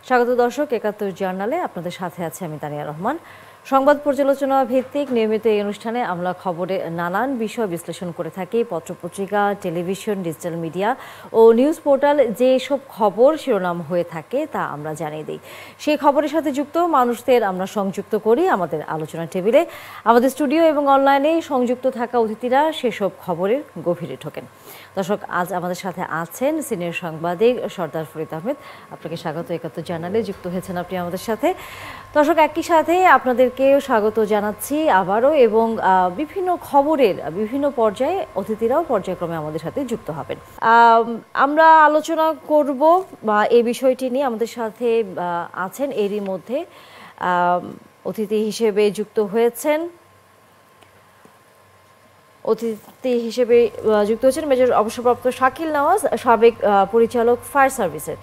স্বাগত দর্শক, ৭১ জার্নালে আপনাদের সাথে আছে আমি তানিয়া রহমান। সংবাদ পর্যালোচনা ভিত্তিক নিয়মিত এই অনুষ্ঠানে আমরা খবরে নানান বিষয় বিশ্লেষণ করে থাকি। পত্রপত্রিকা, টেলিভিশন, ডিজিটাল মিডিয়া ও নিউজ পোর্টাল যেসব খবর শিরোনাম হয়ে থাকে তা আমরা জানিয়ে দিই। সেই খবরের সাথে যুক্ত মানুষদের আমরা সংযুক্ত করি আমাদের আলোচনা টেবিলে। আমাদের স্টুডিও এবং অনলাইনে সংযুক্ত থাকা অতিথিরা সেসব খবরের গভীরে ঢোকেন। দর্শক, আজ আমাদের সাথে আছেন সিনিয়র সাংবাদিক সর্দার ফরিদ আহমেদ। আপনাকে স্বাগত ৭১ জার্নালে, যুক্ত হয়েছেন আপনি আমাদের সাথে। দর্শক, একই সাথে আপনাদেরকেও স্বাগত জানাচ্ছি আবারও, এবং বিভিন্ন খবরের বিভিন্ন পর্যায়ে অতিথিরাও পর্যায়ক্রমে আমাদের সাথে যুক্ত হবেন। আমরা আলোচনা করব এই বিষয়টি নিয়ে। আমাদের সাথে আছেন এরই মধ্যে অতিথি হিসেবে যুক্ত হয়েছেন মেজর অবসরপ্রাপ্ত শাকিল নওয়াজ, সাবেক পরিচালক ফায়ার সার্ভিসের।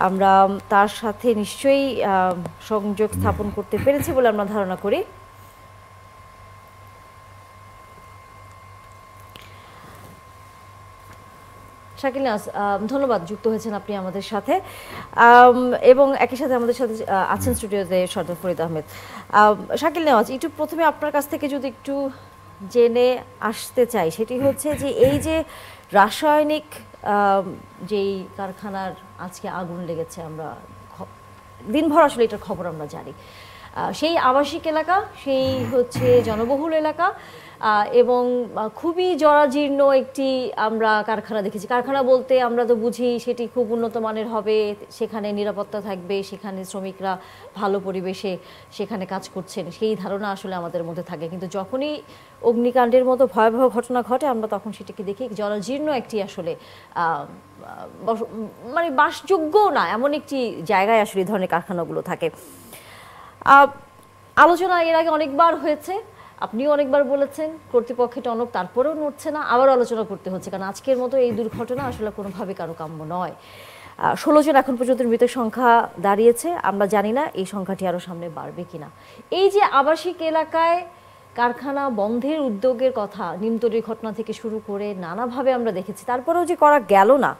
আমরা তার সাথে নিশ্চয়ই সংযোগ স্থাপন করতে পেরেছি বলে আমরা ধারণা করি। শাকিল নওয়াজ, ধন্যবাদ, যুক্ত হয়েছেন আপনি আমাদের সাথে। এবং একই সাথে আমাদের সাথে আছেন স্টুডিওতে সর্দার ফরিদ আহমেদ। শাকিল নওয়াজ, একটু প্রথমে আপনার কাছ থেকে যদি একটু জেনে আসতে চাই, সেটি হচ্ছে যে এই যে রাসায়নিক যেই কারখানার আজকে আগুন লেগেছে, আমরা দিনভর আসলে এটার খবর আমরা জানি, সেই আবাসিক এলাকা, সেই হচ্ছে জনবহুল এলাকা, এবং খুবই জরাজীর্ণ একটি আমরা কারখানা দেখেছি। কারখানা বলতে আমরা তো বুঝি সেটি খুব উন্নত মানের হবে, সেখানে নিরাপত্তা থাকবে, সেখানে শ্রমিকরা ভালো পরিবেশে সেখানে কাজ করছেন, সেই ধারণা আসলে আমাদের মধ্যে থাকে। কিন্তু যখনই অগ্নিকাণ্ডের মতো ভয়াবহ ঘটনা ঘটে, আমরা তখন সেটাকে দেখি জরাজীর্ণ একটি আসলে মানে বাসযোগ্য না এমন একটি জায়গায় আসলে এই ধরনের কারখানাগুলো থাকে। আলোচনা এর আগে অনেকবার হয়েছে, আপনিও অনেকবার বলেছেন কর্তৃপক্ষের টনক তারপরেও নড়ছে না, আবার আলোচনা করতে হচ্ছে, কারণ আজকের মতো এই দুর্ঘটনা আসলে কোনোভাবে কারো কাম্য নয়। ১৬ জন এখন পর্যন্ত মৃতের সংখ্যা দাঁড়িয়েছে। আমরা জানি না এই সংখ্যাটি আরও সামনে বাড়বে কিনা। এই যে আবাসিক এলাকায় কারখানা বন্ধের উদ্যোগের কথা নিমতলির ঘটনা থেকে শুরু করে নানাভাবে আমরা দেখেছি, তারপরেও যে করা গেল না,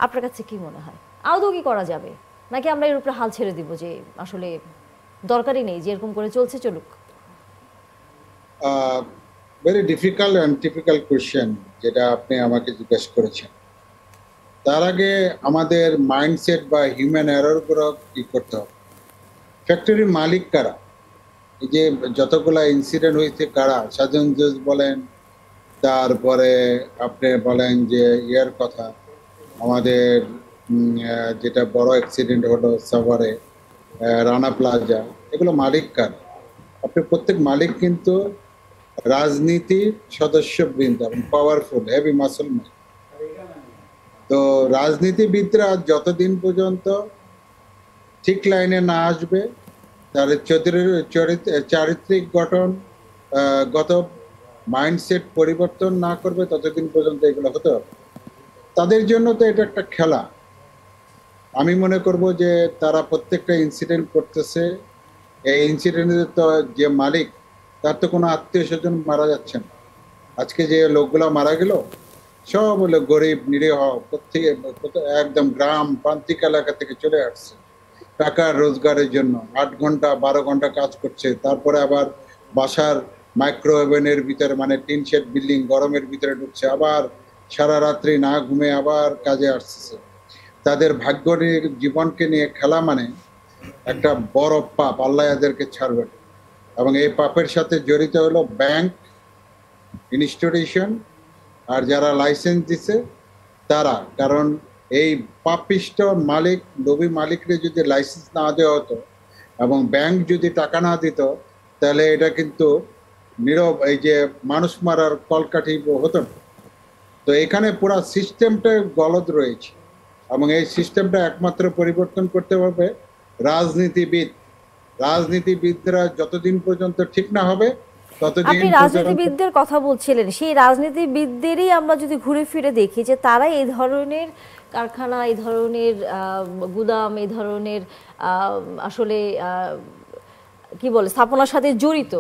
আপনার কাছে কি মনে হয়? আদৌ কি করা যাবে, নাকি আমরা এর উপরে হাল ছেড়ে দিব যে আসলে দরকারই নেই, যে এরকম করে চলছে চলুক? Very difficult and typical question যেটা আপনি আমাকে জিজ্ঞেস করেছেন। তার আগে আমাদের মাইন্ডসেট বা হিউম্যান এররগুলো কি করতে হবে। ফ্যাক্টরির মালিক কারা, এই যে যতগুলা ইনসিডেন্ট হয়েছে কারা, সাজন জজ বলেন, তারপরে আপনি বলেন যে ইয়ার কথা, আমাদের যেটা বড় অ্যাক্সিডেন্ট হলো সাভারে, রানা প্লাজা, এগুলো মালিক কারা? আপনি প্রত্যেক মালিক কিন্তু রাজনীতির সদস্যবৃন্দ এবং পাওয়ারফুল হেভি মাসলম্যান। তো রাজনীতিবিদরা যতদিন পর্যন্ত ঠিক লাইনে না আসবে, তার চারিত্রিক গত মাইন্ডসেট পরিবর্তন না করবে, ততদিন পর্যন্ত এগুলো হতে হবে। তাদের জন্য তো এটা একটা খেলা। আমি মনে করব যে তারা প্রত্যেকটা ইনসিডেন্ট করতেছে, এই ইনসিডেন্টে তো যে মালিক, তার তো কোনো আত্মীয় স্বজন মারা যাচ্ছে না। আজকে যে লোকগুলো মারা গেল সব হলো গরিব নিরীহ, প্রত্যেকে একদম গ্রাম প্রান্তিক এলাকা থেকে চলে আসছে টাকার রোজগারের জন্য। ৮ ঘন্টা ১২ ঘন্টা কাজ করছে, তারপরে আবার বাসার মাইক্রোওভেনের ভিতরে, মানে টিন শেড বিল্ডিং, গরমের ভিতরে ঢুকছে, আবার সারা রাত্রি না ঘুমে আবার কাজে আসছে। তাদের ভাগ্য নিয়ে, জীবনকে নিয়ে খেলা মানে একটা বড় পাপ, আল্লাহ এদেরকে ছাড়বে। এবং এই পাপের সাথে জড়িত হলো ব্যাংক, ইনস্টিটিউশন, আর যারা লাইসেন্স দিছে তারা। কারণ এই পাপিষ্ট মালিক, লোভী মালিকরে যদি লাইসেন্স না দেওয়া হতো এবং ব্যাংক যদি টাকা না দিত, তাহলে এটা কিন্তু নীরব এই যে মানুষ মারার কলকাঠি হতো না। তো এখানে পুরো সিস্টেমটা গলদ রয়েছে, এবং এই সিস্টেমটা একমাত্র পরিবর্তন করতে হবে রাজনীতিবিদরা যতদিন পর্যন্ত ঠিক না হবে ততদিন। আপনি রাজনীতিবিদদের কথা বলছিলেন, সেই রাজনীতিবিদদেরই আমরা যদি ঘুরে ফিরে দেখি যে তারা এই ধরনের কারখানা, এই ধরনের গুদাম, এই ধরনের আসলে কি বলে স্থাপনার সাথে জড়িত।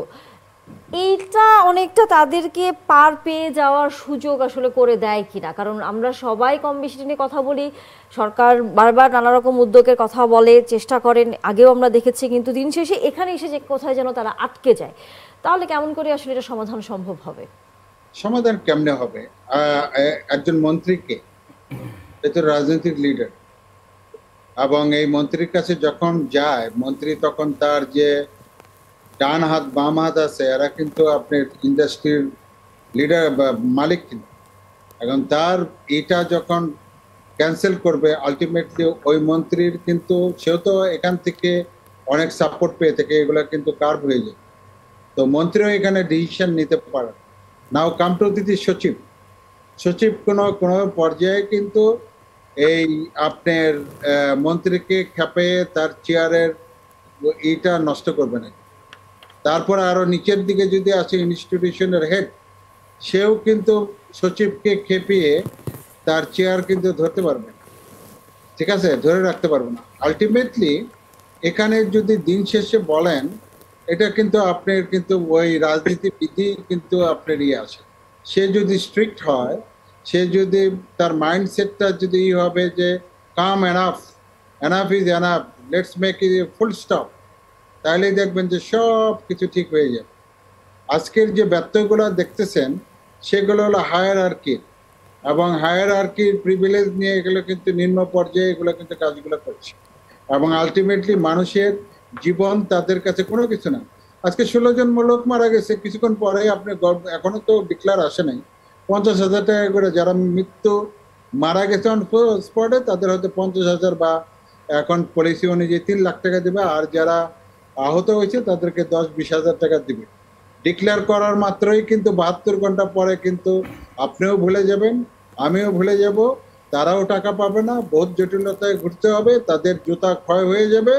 এইটা অনেকটা তাদেরকে পার পেয়ে যাওয়ার সুযোগ আসলে করে দেয় কিনা, কারণ আমরা সবাই কম বেশি নিয়ে কথা বলি, সরকার বারবার নানা রকম উদ্যোগের কথা বলে, চেষ্টা করেন, আগেও আমরা দেখেছি, কিন্তু দিন শেষে এখানে এসে যে কোথায় যেন তারা আটকে যায়। তাহলে কেমন করে আসলে এটা সমাধান সম্ভব হবে? সমাধান কেমনে হবে? একজন মন্ত্রীকে, এ তো রাজনৈতিক লিডার, এবং এই মন্ত্রীর কাছে যখন যায় মন্ত্রী, তখন তার যে ডান হাত বাম হাত আছে, এরা কিন্তু আপনার ইন্ডাস্ট্রির লিডার বা মালিক কিন্তু। এখন তার এটা যখন ক্যান্সেল করবে, আলটিমেটলি ওই মন্ত্রীর কিন্তু, সেও তো এখান থেকে অনেক সাপোর্ট পেয়ে থাকে, এগুলো কিন্তু কার্ভ হয়ে যায়। তো মন্ত্রীও এখানে ডিসিশন নিতে পারে। নাও কাম টু দিদি সচিব, সচিব কোনো কোনো পর্যায়ে কিন্তু এই আপনার মন্ত্রীকে খেপে তার চেয়ারের এইটা নষ্ট করবে না। তারপরে আরো নিচের দিকে যদি আসে ইনস্টিটিউশনের হেড, সেও কিন্তু সচিবকে খেপিয়ে তার চেয়ার কিন্তু ধরতে পারবে না, ঠিক আছে, ধরে রাখতে পারবে না। আলটিমেটলি এখানে যদি দিন শেষে বলেন, এটা কিন্তু আপনার কিন্তু ওই রাজনীতিবিদই কিন্তু আপনার ইয়ে আসে। সে যদি স্ট্রিক্ট হয়, সে যদি তার মাইন্ডসেটটা যদি হবে যে কাম enough, enough is enough, let's make it full stop, তাহলেই দেখবেন যে সব কিছু ঠিক হয়ে যাবে। আজকের যে ব্যত্যয়গুলো দেখতেছেন, সেগুলো হলো হায়ার আর্কির, এবং হায়ার আর্কির প্রিভিলেজ নিয়ে এগুলো কিন্তু নিম্ন পর্যায়ে এগুলো কিন্তু কাজগুলো করছে, এবং আলটিমেটলি মানুষের জীবন তাদের কাছে কোনো কিছু না। আজকে 16 জন লোক মারা গেছে, কিছুক্ষণ পরে আপনি এখনো তো ডিক্লার আসে নাই, 50,000 টাকা করে যারা মৃত্যু মারা গেছে অন স্পটে, তাদের হয়তো 50,000 বা এখন পলিসি অনুযায়ী 3 লাখ টাকা দিবে, আর যারা আহত হয়েছে তাদেরকে 10-20,000 টাকা দিবে। ডিক্লেয়ার করার মাত্রই কিন্তু 72 ঘন্টা পরে কিন্তু আপনিও ভুলে যাবেন, আমিও ভুলে যাব, তারাও টাকা পাবে না, বহুত জটিলতায় ঘুরতে হবে, তাদের জুতা ক্ষয় হয়ে যাবে,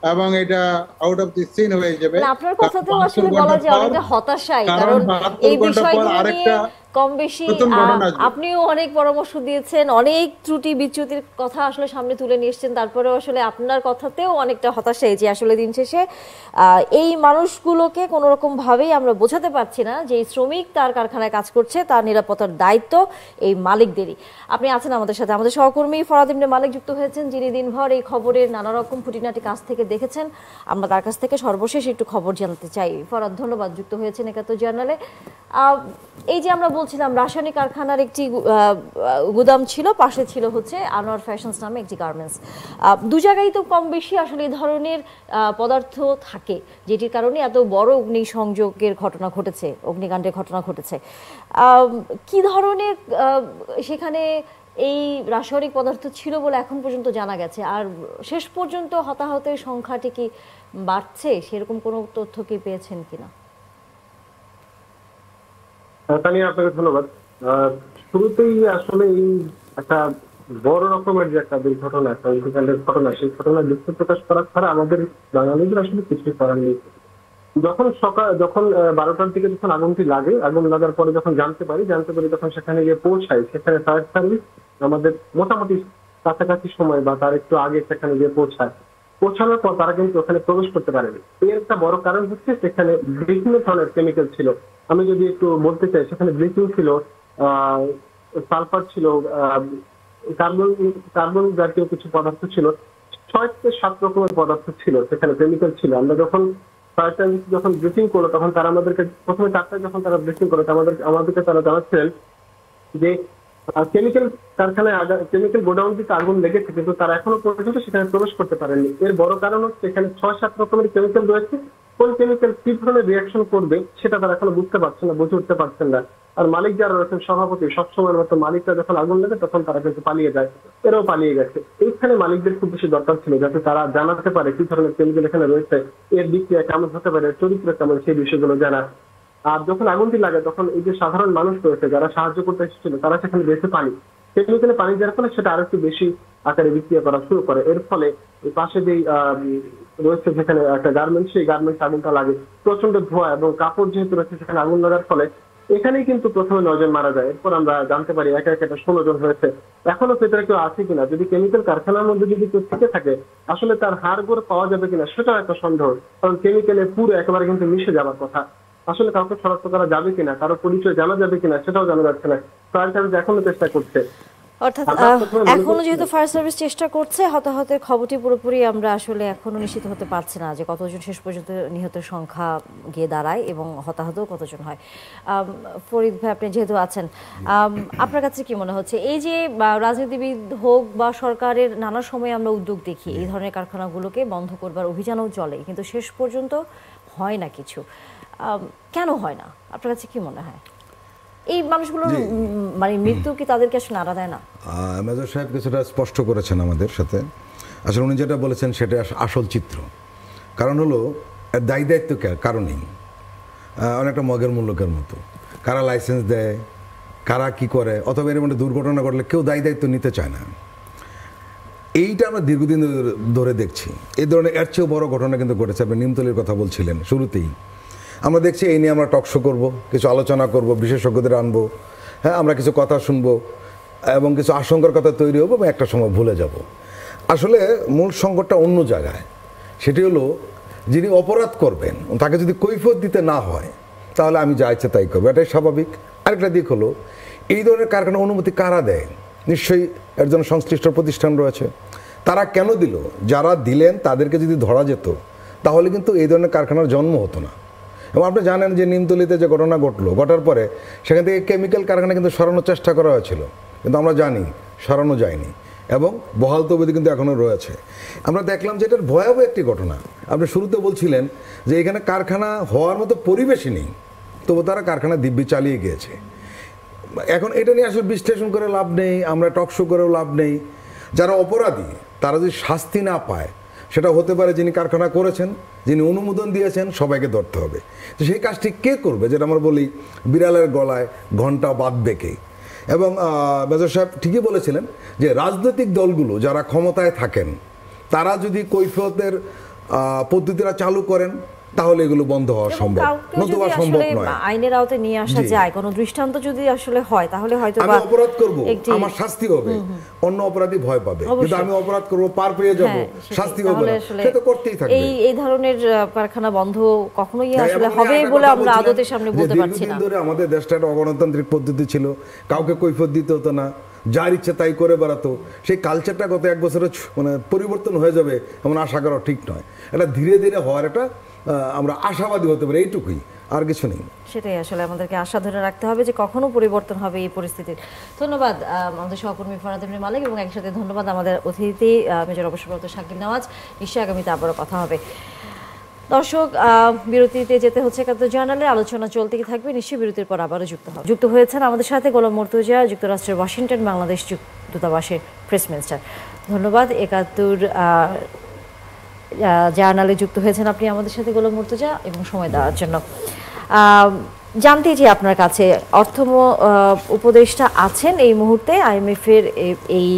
এবং এটা আউট অফ দি সিন হয়ে যাবে। মানে আপনার কথাতেও আসলে বলা যায় অনেকটা হতাশাই, কারণ 72 এই ঘন্টা পর বিষয়গুলো নিয়ে আরেকটা কম বেশি নতুন ঘটনা আসবে। আপনিও অনেক পরামর্শ দিয়েছেন, অনেক ত্রুটি বিচ্যুতির কথা আসলে সামনে তুলে নিয়ে এসেছেন, তারপরেও আসলে আপনার কথাতেও অনেকটা হতাশাই যে আসলে দিন শেষে এই মানুষগুলোকে কোনো রকম ভাবেই আমরা বোঝাতে পারছি না যে এই শ্রমিক তার কারখানায় কাজ করছে, তার নিরাপত্তার দায়িত্ব এই মালিকদেরই। আপনি আছেন আমাদের সাথে, আমাদের সহকর্মী ফরহাদ ইবনে মালিক যুক্ত হয়েছেন, যিনি দিনভর এই খবরের নানা রকম খুঁটিনাটি কাজ থেকে দেখেছেন। আমরা তার কাছ থেকে সর্বশেষ একটু খবর জানতে চাই। ফরহাদ, ধন্যবাদ, যুক্ত হয়েছেন একাত্তর জার্নালে। এই যে আমরা বলছিলাম রাসায়নিক কারখানার একটি গুদাম ছিল, পাশে ছিল হচ্ছে আনোয়ার ফ্যাশনস নামে একটি গার্মেন্টস। দু জায়গায় তো কম বেশি আসলে এই ধরনের পদার্থ থাকে, যেটির কারণে এত বড় অগ্নিসংযোগের ঘটনা ঘটেছে, অগ্নিকাণ্ডের ঘটনা ঘটেছে। কি ধরনের সেখানে এই রাসায়নিক পদার্থ ছিল বলে এখন পর্যন্ত জানা গেছে, আর শেষ পর্যন্ত হতাহতের সংখ্যাটি কি বাড়ছে, সেরকম কোনো তথ্য কি পেয়েছেন কিনা? তানিয়া, আপনাকে ধন্যবাদ। শুরুতেই আসলে এই একটা বড় রকমের যে একটা দুর্ঘটনা, একটা অগ্নিকাণ্ডের ঘটনা, সেই ঘটনার দুঃখ প্রকাশ করা ছাড়া আমাদের বাঙালিদের আসলে কিছুই করার নেই। যখন 12টার দিকে যখন আগুনটি লাগে, আগুন লাগার পরে যখন জানতে পারি যখন সেখানে গিয়ে পৌঁছাই, সেখানে ফায়ার সার্ভিস আমাদের মোটামুটি কাছাকাছি সময় বা তার একটু আগে সেখানে গিয়ে পৌঁছানোর পর তারা কিন্তু ওখানে প্রবেশ করতে পারেনি। এর একটা বড় কারণ হচ্ছে সেখানে বিভিন্ন ধরনের কেমিক্যাল ছিল। আমি যদি একটু বলতে চাই, সেখানে ব্লিচিং ছিল, সালফার ছিল, কার্বন কার্বন জাতীয় কিছু পদার্থ ছিল, 6 থেকে 7 রকমের পদার্থ ছিল, সেখানে কেমিক্যাল ছিল। আমরা যখন ফায়ার সার্ভিস যখন ব্রিফিং করলো, তখন তারা আমাদেরকে প্রথমে 4টায় যখন তারা ব্রিফিং করলো, আমাদেরকে তারা জানাচ্ছিলেন যে কেমিক্যাল কারখানায় কেমিক্যাল গোডাউনটিতে আগুন লেগেছে, কিন্তু তারা এখনো পর্যন্ত সেখানে প্রবেশ করতে পারেনি। এর বড় কারণ হচ্ছে এখানে 6-7 রকমের কেমিক্যাল রয়েছে, কোন কেমিক্যাল কি ধরনের রিয়াকশন করবে সেটা তারা এখনো বুঝতে পারছেন না, বুঝে উঠতে পারছেন না। আর মালিক যারা রয়েছেন, সভাপতি, সবসময়ের মতো মালিকরা যখন আগুন লাগে তখন তারা কিন্তু পালিয়ে যায়, এরাও পালিয়ে গেছে। এইখানে মালিকদের খুব বেশি দরকার ছিল, যাতে তারা জানাতে পারে কি ধরনের কেমিক্যাল এখানে রয়েছে, এর বিক্রিয়া কেমন হতে পারে, চরিত্র কেমন, সেই বিষয়গুলো জানা। আর যখন আগুনটি লাগে, তখন এই যে সাধারণ মানুষ রয়েছে যারা সাহায্য করতে এসেছিল, তারা সেখানে বেশি কেমিক্যালে পানি দেওয়ার ফলে সেটা আরো একটু বেশি আকারে বিক্রিয়া করা শুরু করে। এর ফলে পাশে যেই রয়েছে যেখানে একটা গার্মেন্টস, সেই গার্মেন্টস আগুনটা লাগে, প্রচন্ড ধোঁয়া এবং কাপড় যেহেতু রয়েছে সেখানে আগুন লাগার ফলে এখানেই কিন্তু প্রথমে 9 জন মারা যায়। এরপর আমরা জানতে পারি একে একে 16 জন হয়েছে। এখনো ভেতরে কেউ আছে কিনা, যদি কেমিক্যাল কারখানার মধ্যে যদি কেউ থেকে থাকে, আসলে তার হাড় গোড় পাওয়া যাবে কিনা সেটাও একটা সন্দেহ, কারণ কেমিক্যালে পুরো একেবারে কিন্তু মিশে যাওয়ার কথা। আসলে কাউকে শনাক্ত করা যাবে কিনা, কারো পরিচয় জানা যাবে কিনা সেটাও জানা যাচ্ছে না। ফায়ার সার্ভিস এখনো চেষ্টা করছে। অর্থাৎ এখনো যেহেতু ফায়ার সার্ভিস চেষ্টা করছে, হতাহতের খবরটি পুরোপুরি আমরা আসলে এখনো নিশ্চিত হতে পারছি না যে কতজন শেষ পর্যন্ত নিহতের সংখ্যা গিয়ে দাঁড়ায় এবং হতাহতও কতজন হয়। ফরিদ ভাই, আপনি যেহেতু আছেন, আপনার কাছে কি মনে হচ্ছে এই যে রাজনীতিবিদ হোক বা সরকারের নানা সময় আমরা উদ্যোগ দেখি এই ধরনের কারখানাগুলোকে বন্ধ করবার অভিযানও চলে, কিন্তু শেষ পর্যন্ত হয় না কিছু, কেন হয় না? আপনার কাছে কি মনে হয় এই মানুষগুলোর মানে মৃত্যু কি তাদেরকে আসলে নাড়া দেয় না? মেজর সাহেব কিছুটা স্পষ্ট করেছেন আমাদের সাথে। আসলে উনি যেটা বলেছেন সেটা আসল চিত্র। কারণ হলো দায়ী দায়িত্ব কারণেই অনেকটা মগের মূল্যকের মতো, কারা লাইসেন্স দেয়, কারা কি করে, অথবা এর মধ্যে দুর্ঘটনা ঘটলে কেউ দায়ী দায়িত্ব নিতে চায় না। এইটা আমরা দীর্ঘদিন ধরে দেখছি। এই ধরনের এর চেয়েও বড় ঘটনা কিন্তু ঘটেছে। আপনি নিমতলির কথা বলছিলেন শুরুতেই। আমরা দেখছি এই নিয়ে আমরা টক শো করবো, কিছু আলোচনা করব, বিশেষজ্ঞদের আনবো, হ্যাঁ, আমরা কিছু কথা শুনবো এবং কিছু আশঙ্কার কথা তৈরি হবো এবং একটা সময় ভুলে যাব। আসলে মূল সংকটটা অন্য জায়গায়। সেটি হলো যিনি অপরাধ করবেন তাকে যদি কৈফিয়ত দিতে না হয় তাহলে আমি যা ইচ্ছে তাই করবো, এটাই স্বাভাবিক। আরেকটা দিক হলো এই ধরনের কারখানা অনুমতি কারা দেয়? নিশ্চয়ই এর জন্য সংশ্লিষ্ট প্রতিষ্ঠান রয়েছে। তারা কেন দিল? যারা দিলেন তাদেরকে যদি ধরা যেত তাহলে কিন্তু এই ধরনের কারখানার জন্ম হতো না। এবং আপনি জানেন যে নিমতলিতে যে ঘটনা ঘটার পরে সেখান থেকে কেমিক্যাল কারখানা কিন্তু সরানোর চেষ্টা করা হয়েছিল, কিন্তু আমরা জানি সরানো যায়নি এবং বহাল তবিয়তে কিন্তু এখনও রয়েছে। আমরা দেখলাম যে এটার ভয়াবহ একটি ঘটনা। আপনি শুরুতে বলছিলেন যে এখানে কারখানা হওয়ার মতো পরিবেশই নেই, তবু তারা কারখানা দিব্যি চালিয়ে গিয়েছে। এখন এটা নিয়ে আসলে বিশ্লেষণ করে লাভ নেই, আমরা টক শো করেও লাভ নেই। যারা অপরাধী তারা যদি শাস্তি না পায়, সেটা হতে পারে যিনি কারখানা করেছেন, যিনি অনুমোদন দিয়েছেন, সবাইকে ধরতে হবে। তো সেই কাজটি কে করবে? যেটা আমরা বলি বিড়ালের গলায় ঘণ্টা বাঁধবে কে? এবং মেজর সাহেব ঠিকই বলেছিলেন যে রাজনৈতিক দলগুলো যারা ক্ষমতায় থাকেন তারা যদি কৈফিয়তের পদ্ধতিটা চালু করেন তাহলে এগুলো বন্ধ হওয়া সম্ভব, নতুবা সম্ভব নয়। আইনের আওতায় নিয়ে আসা যায়, কোনো দৃষ্টান্ত যদি আসলে হয় তাহলে হয়তো আমি অপরাধ করব, আমার শাস্তি হবে, অন্য অপরাধী ভয় পাবে। কিন্তু আমি অপরাধ করব, পার পেয়ে যাব, শাস্তি হবে না, সেটা করতেই থাকবে। এই ধরনের কারখানা বন্ধ কখনোই আসলে হবে বলে আমরা আদতের সামনে বলতে পারছি না। ধরে আমাদের দেশটা একটা অগণতান্ত্রিক পদ্ধতি ছিল, কাউকে কৈফিয়ত দিতে হতো না, যার ইচ্ছে তাই করে বেড়াতো। সেই কালচারটা গত এক বছরে মানে পরিবর্তন হয়ে যাবে এমন আশা করা ঠিক নয়। এটা ধীরে ধীরে হওয়ার একটা আমরা আশাবাদী হতে পারি, এইটুকুই, আর কিছু নেই। সেটাই আসলে আমাদেরকে আশা ধরে রাখতে হবে যে কখনো পরিবর্তন হবে এই পরিস্থিতির। ধন্যবাদ আমাদের সহকর্মী ফরহাদ ইবনে মালিক এবং একসাথে ধন্যবাদ আমাদের অতিথি মেজর অবসরপ্রাপ্ত শাকিল নওয়াজ। নিশ্চয়ই আগামীতে আবারও কথা হবে। দর্শক, বিরতিতে যেতে হচ্ছে একাত্তর জার্নালে, আলোচনা চলতেই থাকবে, নিশ্চয়ই বিরতির পর আবারও যুক্ত হয়েছেন আমাদের সাথে গোলাম মুর্তজা, যুক্তরাষ্ট্রের ওয়াশিংটন বাংলাদেশ দূতাবাসের প্রেস মিনিস্টার। ধন্যবাদ। একাত্তর জার্নালে যুক্ত হয়েছেন আপনি আমাদের সাথে গোলাম মুর্তজা এবং সময় দেওয়ার জন্য। জানতে যে আপনার কাছে অর্থ উপদেষ্টা আছেন এই মুহূর্তে IMF এর এই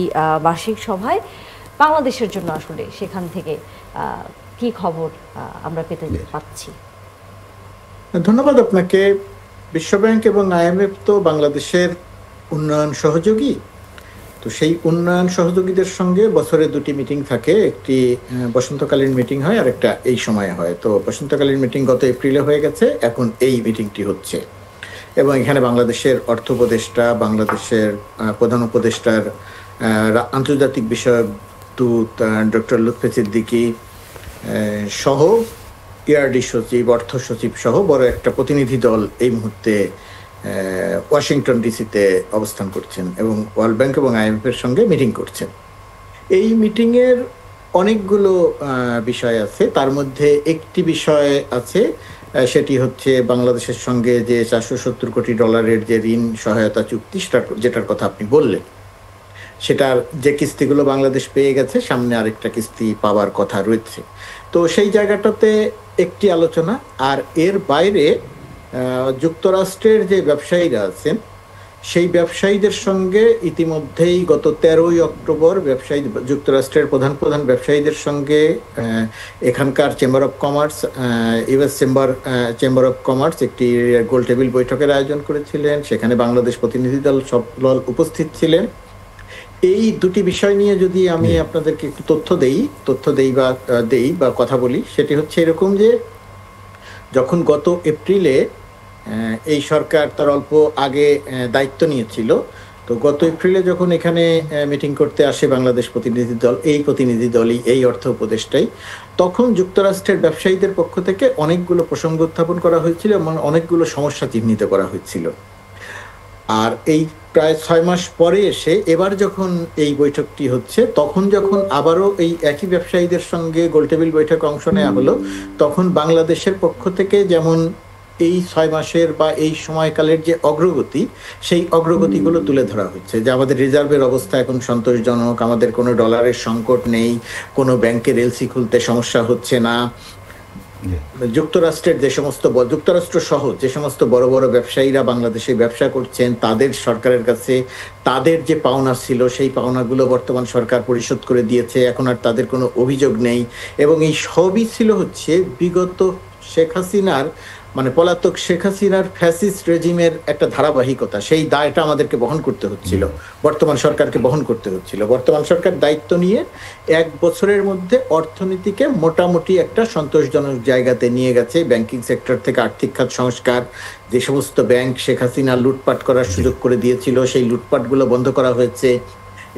বার্ষিক সভায়, বাংলাদেশের জন্য আসলে সেখান থেকে কি খবর আমরা পেতে পাচ্ছি? ধন্যবাদ আপনাকে। বিশ্বব্যাংক এবং IMF তো বাংলাদেশের উন্নয়ন সহযোগী, তো সেই উন্নয়ন সহযোগীদের সঙ্গে বছরে দুটি মিটিং থাকে, একটি বসন্তকালীন মিটিং হয় আর একটা এই সময়ে হয়। তো বসন্তকালীন মিটিং গত এপ্রিলে হয়ে গেছে, এখন এই মিটিংটি হচ্ছে এবং এখানে বাংলাদেশের অর্থ উপদেষ্টা, বাংলাদেশের প্রধান উপদেষ্টার আন্তর্জাতিক বিষয়ক দূত ডক্টর লুৎফে সিদ্দিকী সহ ERD সচিব, অর্থ সচিব সহ বড় একটা প্রতিনিধি দল এই মুহূর্তে ওয়াশিংটন ডিসিতে অবস্থান করছেন এবং ওয়ার্ল্ড ব্যাংক এবং IMF এর সঙ্গে মিটিং করছেন। এই মিটিংয়ের অনেকগুলো বিষয় আছে, তার মধ্যে একটি বিষয় আছে, সেটি হচ্ছে বাংলাদেশের সঙ্গে যে $470 কোটি যে ঋণ সহায়তা চুক্তি, যেটার কথা আপনি বললেন, সেটার যে কিস্তিগুলো বাংলাদেশ পেয়ে গেছে, সামনে আরেকটা কিস্তি পাওয়ার কথা রয়েছে। তো সেই জায়গাটাতে একটি আলোচনা। আর এর বাইরে যুক্তরাষ্ট্রের যে ব্যবসায়ীরা আছেন সেই ব্যবসায়ীদের সঙ্গে ইতিমধ্যেই গত 13ই অক্টোবর যুক্তরাষ্ট্রের প্রধান ব্যবসায়ীদের সঙ্গে এখানকার chamber of commerce, US chamber of commerce একটি গোল টেবিল বৈঠকের আয়োজন করেছিলেন। সেখানে বাংলাদেশ প্রতিনিধি দল সব উপস্থিত ছিলেন। এই দুটি বিষয় নিয়ে যদি আমি আপনাদেরকে একটু তথ্য দেই বা কথা বলি, সেটি হচ্ছে এরকম যে যখন গত এপ্রিলে এই সরকার তার অল্প আগে দায়িত্ব নিয়েছিল, তো গত এপ্রিলে যখন এখানে মিটিং করতে আসে বাংলাদেশ প্রতিনিধি দল, এই প্রতিনিধি দলই এই অর্থ উপদেষ্টাই, তখন যুক্তরাষ্ট্রের ব্যবসায়ীদের পক্ষ থেকে অনেকগুলো প্রসঙ্গ উত্থাপন করা হয়েছিল এবং অনেকগুলো সমস্যা চিহ্নিত করা হয়েছিল। আর এই প্রায় 6 মাস পরে এসে এবার যখন এই বৈঠকটি হচ্ছে, তখন যখন আবারও এই একই ব্যবসায়ীদের সঙ্গে গোলটেবিল বৈঠক অংশ নেওয়া হলো, তখন বাংলাদেশের পক্ষ থেকে যেমন এই 6 মাসের বা এই সময়কালের যে অগ্রগতি, সেই অগ্রগতিগুলো তুলে ধরা হচ্ছে যে আমাদের রিজার্ভের অবস্থা এখন সন্তোষজনক, আমাদের কোনো ডলারের সংকট নেই, কোনো ব্যাংকের এলসি খুলতে সমস্যা হচ্ছে না, যুক্তরাষ্ট্রের যে সমস্ত যুক্তরাষ্ট্র সহ যে সমস্ত বড় বড় ব্যবসায়ীরা বাংলাদেশে ব্যবসা করছেন, তাদের সরকারের কাছে তাদের যে পাওনা ছিল সেই পাওনাগুলো বর্তমান সরকার পরিশোধ করে দিয়েছে, এখন আর তাদের কোনো অভিযোগ নেই। এবং এই সবই ছিল হচ্ছে বিগত শেখ হাসিনার পলাতক শেখ হাসিনার ফ্যাসিস্ট রেজিমের একটা ধারাবাহিকতা। সেই দায়টা আমাদেরকে বহন করতে হচ্ছিল, বর্তমান সরকারকে বহন করতে হচ্ছিল। বর্তমান সরকার দায়িত্ব নিয়ে 1 বছরের মধ্যে অর্থনীতিকে মোটামুটি একটা সন্তোষজনক জায়গাতে নিয়ে গেছে। ব্যাংকিং সেক্টর থেকে আর্থিক খাত সংস্কার, যে সমস্ত ব্যাংক শেখ হাসিনা লুটপাট করার সুযোগ করে দিয়েছিল, সেই লুটপাটগুলো বন্ধ করা হয়েছে।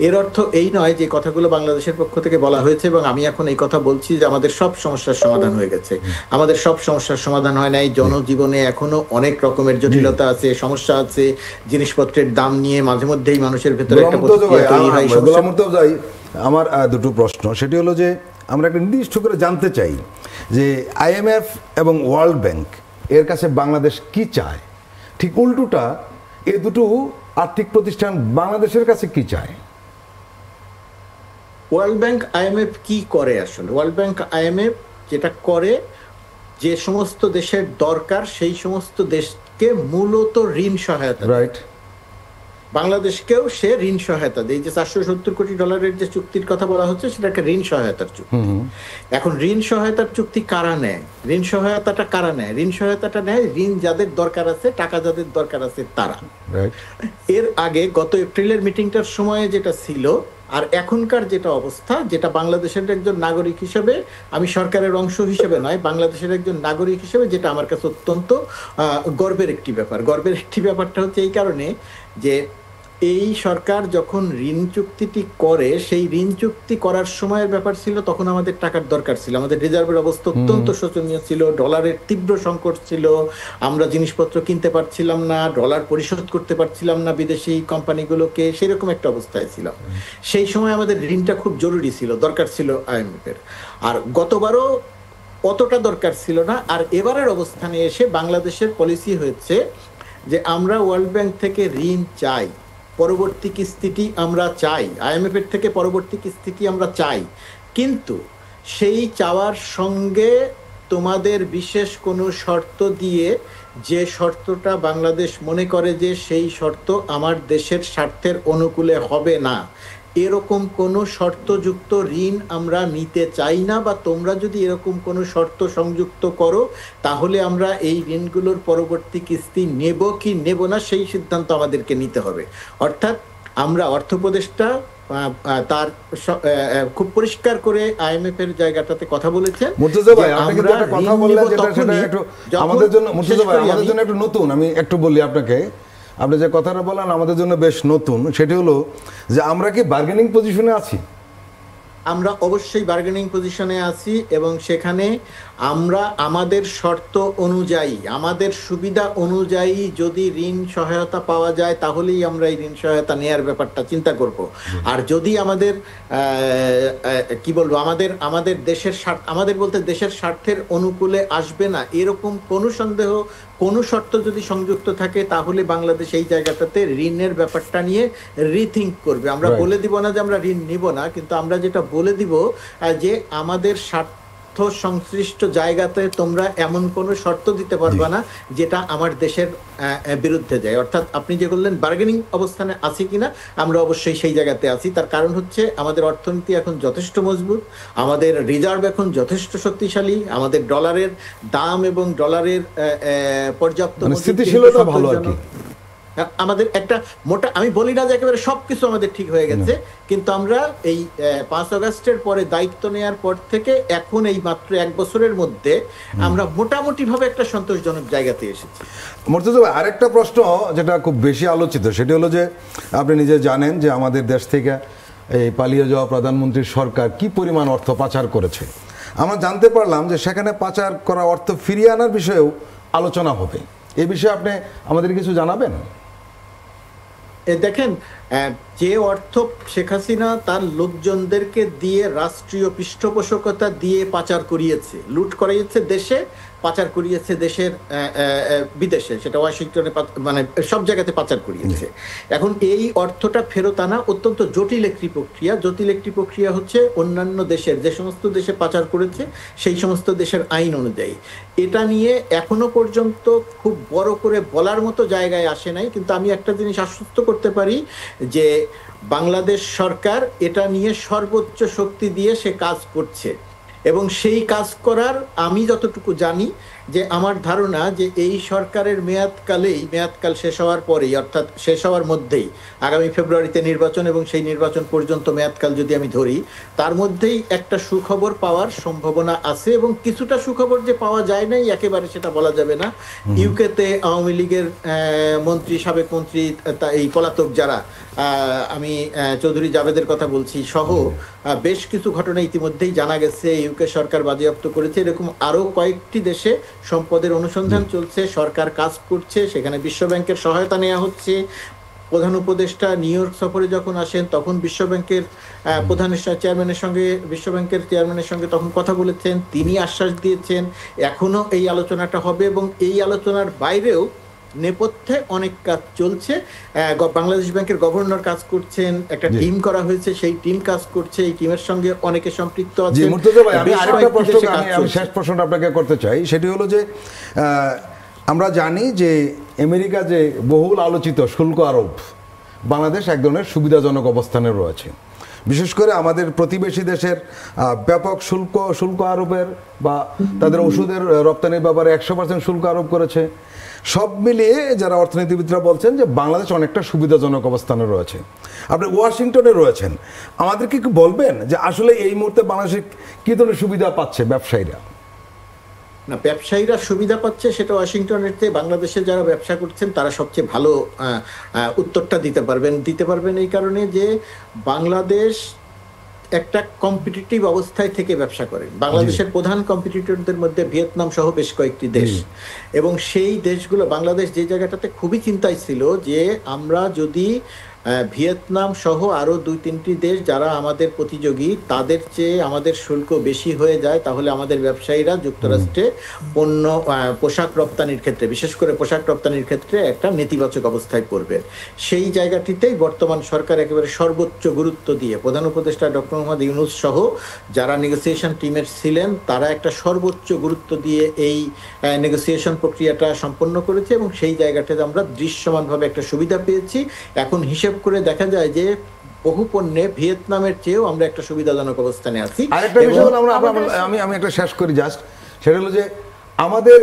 এর অর্থ এই নয় যে কথাগুলো বাংলাদেশের পক্ষ থেকে বলা হয়েছে এবং আমি এখন এই কথা বলছি যে আমাদের সব সমস্যার সমাধান হয়ে গেছে। আমাদের সব সমস্যার সমাধান হয় নাই। জনজীবনে এখনো অনেক রকমের জটিলতা আছে, সমস্যা আছে। জিনিসপত্রের দাম নিয়ে মাঝে মধ্যেই মানুষের ভেতরে একটা প্রতিক্রিয়া তৈরি হয়। আমার দুটো প্রশ্ন, সেটি হলো যে আমরা একটা নির্দিষ্ট করে জানতে চাই যে IMF এবং ওয়ার্ল্ড ব্যাংক এর কাছে বাংলাদেশ কি চায়, ঠিক উল্টোটা এই দুটো আর্থিক প্রতিষ্ঠান বাংলাদেশের কাছে কি চায়। ওয়ার্ল্ড ব্যাংক IMF কি করে? আসলে ওয়ার্ল্ড ব্যাংক IMF যেটা করে, যে সমস্ত দেশের দরকার সেই সমস্ত দেশকে মূলত ঋণ সহায়তা, রাইট, বাংলাদেশকেও সে ঋণ সহায়তা দেয়। যে 470 কোটি ডলারের যে চুক্তির কথা বলা হচ্ছে, সেটা একটা ঋণ সহায়তার চুক্তি। এখন ঋণ সহায়তার চুক্তি কারা নেয়? ঋণ সহায়তাটা কারা নেয়? ঋণ সহায়তাটা নেয় ঋণ যাদের দরকার আছে, টাকা যাদের দরকার আছে তারা। এর আগে গত এপ্রিলের মিটিংটার সময়ে যেটা ছিল আর এখনকার যেটা অবস্থা, যেটা বাংলাদেশের একজন নাগরিক হিসেবে, আমি সরকারের অংশ হিসেবে নয়, বাংলাদেশের একজন নাগরিক হিসেবে যেটা আমার কাছে অত্যন্ত গর্বের একটি ব্যাপার। গর্বের একটি ব্যাপারটা হচ্ছে এই কারণে যে এই সরকার যখন ঋণ চুক্তিটি করে, সেই ঋণ চুক্তি করার সময়ের ব্যাপার ছিল তখন আমাদের টাকার দরকার ছিল, আমাদের রিজার্ভের অবস্থা অত্যন্ত শোচনীয় ছিল, ডলারের তীব্র সংকট ছিল, আমরা জিনিসপত্র কিনতে পারছিলাম না, ডলার পরিশোধ করতে পারছিলাম না বিদেশি কোম্পানিগুলোকে, সেরকম একটা অবস্থায় ছিল। সেই সময় আমাদের ঋণটা খুব জরুরি ছিল, দরকার ছিল IMF এর। আর গতবারও অতটা দরকার ছিল না। আর এবারের অবস্থানে এসে বাংলাদেশের পলিসি হয়েছে যে আমরা ওয়ার্ল্ড ব্যাংক থেকে ঋণ চাই, পরবর্তী কিস্তিটি আমরা চাই, IMF এর থেকে পরবর্তী কিস্তিটি আমরা চাই, কিন্তু সেই চাওয়ার সঙ্গে তোমাদের বিশেষ কোনো শর্ত দিয়ে, যে শর্তটা বাংলাদেশ মনে করে যে সেই শর্ত আমার দেশের স্বার্থের অনুকূলে হবে না, এরকম কোনো শর্তযুক্ত ঋণ আমরা নিতে চাই না, বা তোমরা যদি এরকম কোনো শর্ত সংযুক্ত করো তাহলে আমরা এই ঋণগুলোর পরবর্তী কিস্তি নেব কি নেব না সেই সিদ্ধান্ত আমাদেরকে নিতে হবে। অর্থাৎ আমরা অর্থ উপদেষ্টা তার খুব পরিষ্কার করে IMF এর জায়গাটাতে কথা বলেছেন। মুর্তজা ভাই, আপনি কিন্তু একটা কথা বললেন যেটা সেটা একটু আমাদের জন্য, মুর্তজা ভাই আমাদের জন্য একটু নতুন, আমি একটু বলি আপনাকে। আপনি যে কথাটা বলেন আমাদের জন্য বেশ নতুন, সেটি হলো যে আমরা কি বার্গেনিং পজিশনে আছি? আমরা অবশ্যই বার্গেনিং পজিশনে আছি এবং সেখানে আমরা আমাদের শর্ত অনুযায়ী, আমাদের সুবিধা অনুযায়ী যদি ঋণ সহায়তা পাওয়া যায় তাহলেই আমরা এই ঋণ সহায়তা নেয়ার ব্যাপারটা চিন্তা করব। আর যদি আমাদের কি বলবো, আমাদের দেশের স্বার্থ, আমাদের বলতে দেশের স্বার্থের অনুকূলে আসবে না এরকম কোনো সন্দেহ, কোনো শর্ত যদি সংযুক্ত থাকে, তাহলে বাংলাদেশ এই জায়গাটাতে ঋণের ব্যাপারটা নিয়ে রিথিঙ্ক করবে। আমরা বলে দিব না যে আমরা ঋণ নিব না, কিন্তু আমরা যেটা বলে দিব যে আমাদের স্বার্থ সংশ্লিষ্ট জায়গাতে তোমরা এমন কোনো শর্ত দিতে পারবে না যেটা আমার দেশের বিরুদ্ধে যায়। অর্থাৎ আপনি যে বললেন বার্গেনিং অবস্থানে আছি কিনা, আমরা অবশ্যই সেই জায়গাতে আছি। তার কারণ হচ্ছে আমাদের অর্থনীতি এখন যথেষ্ট মজবুত, আমাদের রিজার্ভ এখন যথেষ্ট শক্তিশালী, আমাদের ডলারের দাম এবং ডলারের পর্যাপ্ত স্থিতিশীলতা ভালো আর কি। আমাদের একটা মোটা, আমি বলি না যে একেবারে সবকিছু আমাদের ঠিক হয়ে গেছে, কিন্তু আমরা এই 5 আগস্টের পরে দায়িত্ব নেওয়ার পর থেকে এখন এই মাত্র 1 বছরের মধ্যে আমরা মোটামুটি ভাবে একটা সন্তোষজনক জায়গাতে এসেছি। মুর্তজা ভাই, আরেকটা প্রশ্ন যেটা খুব বেশি আলোচিত, সেটি হলো যে আপনি নিজে জানেন যে আমাদের দেশ থেকে এই পালিয়ে যাওয়া প্রধানমন্ত্রীর সরকার কি পরিমাণ অর্থ পাচার করেছে। আমরা জানতে পারলাম যে সেখানে পাচার করা অর্থ ফিরিয়ে আনার বিষয়েও আলোচনা হবে। এই বিষয়ে আপনি আমাদের কিছু জানাবেন? দেখেন, যে অর্থ শেখ হাসিনা তার লোকজনদেরকে দিয়ে রাষ্ট্রীয় পৃষ্ঠপোষকতা দিয়ে পাচার করিয়েছে, লুট করিয়েছে দেশে, পাচার করিয়েছে দেশের বিদেশে, সেটা ওয়াশিংটনে মানে সব জায়গাতে পাচার করিয়েছে। এখন এই অর্থটা ফেরত আনা অত্যন্ত জটিল একটি প্রক্রিয়া। জটিল একটি প্রক্রিয়া হচ্ছে অন্যান্য দেশের, যে সমস্ত দেশে পাচার করেছে সেই সমস্ত দেশের আইন অনুযায়ী। এটা নিয়ে এখনো পর্যন্ত খুব বড় করে বলার মতো জায়গায় আসে নাই, কিন্তু আমি একটা জিনিস আশ্বস্ত করতে পারি যে বাংলাদেশ সরকার এটা নিয়ে সর্বোচ্চ শক্তি দিয়ে সে কাজ করছে, এবং সেই কাজ করার আমি যতটুকু জানি যে আমার ধারণা যে এই সরকারের মেয়াদকাল শেষ হওয়ার পরেই, অর্থাৎ শেষ হওয়ার মধ্যেই, আগামী ফেব্রুয়ারিতে নির্বাচন এবং সেই নির্বাচন পর্যন্ত মেয়াদকাল যদি আমি ধরি, তার মধ্যেই একটা সুখবর পাওয়ার সম্ভাবনা আছে। এবং কিছুটা সুখবর যে পাওয়া যায় নাই একেবারে সেটা বলা যাবে না। ইউকেতে আওয়ামী লীগের মন্ত্রী, সাবেক মন্ত্রী, এই পলাতক যারা, আমি চৌধুরী জাভেদের কথা বলছি সহ বেশ কিছু ঘটনা ইতিমধ্যেই জানা গেছে ইউকে সরকার বাজেয়াপ্ত করেছে। এরকম আরো কয়েকটি দেশে সম্পদের অনুসন্ধান চলছে, সরকার কাজ করছে, সেখানে বিশ্ব ব্যাংকের সহায়তা নেওয়া হচ্ছে। প্রধান উপদেষ্টা নিউ ইয়র্ক সফরে যখন আসেন তখন বিশ্ব ব্যাংকের চেয়ারম্যানের সঙ্গে, বিশ্ব ব্যাংকের চেয়ারম্যানের সঙ্গে তখন কথা বলেছেন, তিনি আশ্বাস দিয়েছেন এখনো এই আলোচনাটা হবে। এবং এই আলোচনার বাইরেও নেপথ্যে অনেক কাজ চলছে। বাংলাদেশ ব্যাংকের গভর্নর কাজ করছেন, একটা টিম করা হয়েছে, সেই টিম কাজ করছে, এই টিমের সঙ্গে অনেকে সম্পৃক্ত আছে। আমি শেষ প্রশ্নটা আপনাকে করতে চাই, সেটি হলো যে আমরা জানি যে আমেরিকা যে বহুল আলোচিত শুল্ক আরোপ, বাংলাদেশ এক ধরনের সুবিধাজনক অবস্থানে রয়েছে। বিশেষ করে আমাদের প্রতিবেশী দেশের ব্যাপক শুল্ক আরোপের বা তাদের ওষুধের রপ্তানির ব্যাপারে 100% শুল্ক আরোপ করেছে। সব মিলিয়ে যারা অর্থনীতিবিদরা বলছেন যে বাংলাদেশ অনেকটা সুবিধাজনক অবস্থানে রয়েছে। আপনি ওয়াশিংটনে রয়েছেন, আমাদেরকে কি বলবেন যে আসলে এই মুহূর্তে বাংলাদেশে কী ধরনের সুবিধা পাচ্ছে ব্যবসায়ীরা? না, ব্যবসায়ীরা সুবিধা পাচ্ছে সেটা ওয়াশিংটনের চেয়ে বাংলাদেশে যারা ব্যবসা করছেন তারা সবচেয়ে ভালো উত্তরটা দিতে পারবেন এই কারণে যে বাংলাদেশ একটা কম্পিটিটিভ অবস্থায় থেকে ব্যবসা করে। বাংলাদেশের প্রধান কম্পিটিটরদের মধ্যে ভিয়েতনাম সহ বেশ কয়েকটি দেশ, এবং সেই দেশগুলো, বাংলাদেশ যে জায়গাটাতে খুবই চিন্তায় ছিল যে আমরা যদি ভিয়েতনাম সহ আরো 2-3টি দেশ যারা আমাদের প্রতিযোগী তাদের চেয়ে আমাদের শুল্ক বেশি হয়ে যায়, তাহলে আমাদের ব্যবসায়ীরা যুক্তরাষ্ট্রে পণ্য পোশাক রপ্তানির ক্ষেত্রে, বিশেষ করে পোশাক রপ্তানির ক্ষেত্রে একটা নেতিবাচক অবস্থায় পড়বে। সেই জায়গাটিতেই বর্তমান সরকার একেবারে সর্বোচ্চ গুরুত্ব দিয়ে, প্রধান উপদেষ্টা ডক্টর মোহাম্মদ ইউনূস সহ যারা নেগোসিয়েশন টিমের ছিলেন তারা একটা সর্বোচ্চ গুরুত্ব দিয়ে এই নেগোসিয়েশন প্রক্রিয়াটা সম্পন্ন করেছে, এবং সেই জায়গাটাতে আমরা দৃশ্যমানভাবে একটা সুবিধা পেয়েছি। এখন হিসেব করে দেখা যায় যে বহু পণ্যে ভিয়েতনামের চেয়েও আমরা একটা সুবিধাজনক অবস্থানে আছি। আরেকটা বিষয় হলো আমি একটা শেষ করি জাস্ট, সেটা হলো যে আমাদের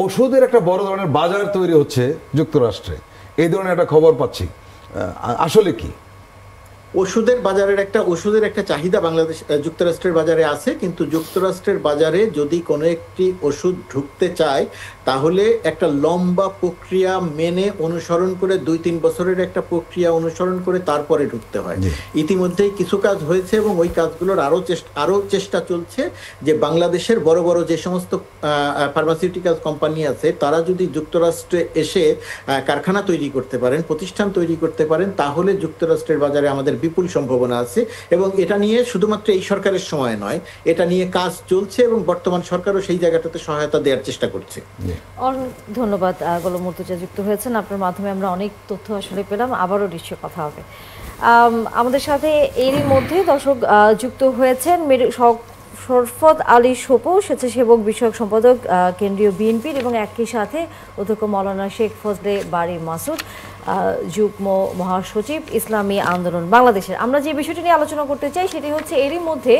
ওষুধের একটা বড় ধরনের বাজার তৈরি হচ্ছে যুক্তরাষ্ট্রে, এই ধরনের একটা খবর পাচ্ছি, আসলে কি? ওষুধের একটা চাহিদা বাংলাদেশ যুক্তরাষ্ট্রের বাজারে আছে, কিন্তু যুক্তরাষ্ট্রের বাজারে যদি কোনো একটি ওষুধ ঢুকতে চায় তাহলে একটা লম্বা প্রক্রিয়া মেনে অনুসরণ করে 2-3 বছরের একটা প্রক্রিয়া অনুসরণ করে তারপরে ঢুকতে হয়। ইতিমধ্যেই কিছু কাজ হয়েছে এবং ওই কাজগুলোর আরো চেষ্টা চলছে যে বাংলাদেশের বড় বড় যে সমস্ত ফার্মাসিউটিক্যাল কোম্পানি আছে তারা যদি যুক্তরাষ্ট্রে এসে কারখানা তৈরি করতে পারেন, প্রতিষ্ঠান তৈরি করতে পারেন, তাহলে যুক্তরাষ্ট্রের বাজারে আমাদের বিপুল সম্ভাবনা আছে। এবং এটা নিয়ে শুধুমাত্র এই সরকারের সময় নয়, এটা নিয়ে কাজ চলছে এবং বর্তমান সরকারও সেই জায়গাটাতে সহায়তা দেওয়ার চেষ্টা করছে। অনেক ধন্যবাদ গোলাম মুর্তজা, যুক্ত হয়েছেন, আপনার মাধ্যমে আমরা অনেক তথ্য আসলে পেলাম। আবারও নিশ্চয়ই কথা হবে। আমাদের সাথে এরই মধ্যে দর্শক যুক্ত হয়েছেন শরফত আলী সোপো, স্বেচ্ছাসেবক বিষয়ক সম্পাদক কেন্দ্রীয় বিএনপির, এবং একই সাথে অধ্যক্ষ মাওলানা শেখ ফজলে বারী মাসুদ, যুগ্ম মহাসচিব ইসলামী আন্দোলন বাংলাদেশের। আমরা যে বিষয়টি নিয়ে আলোচনা করতে চাই সেটি হচ্ছে এরই মধ্যে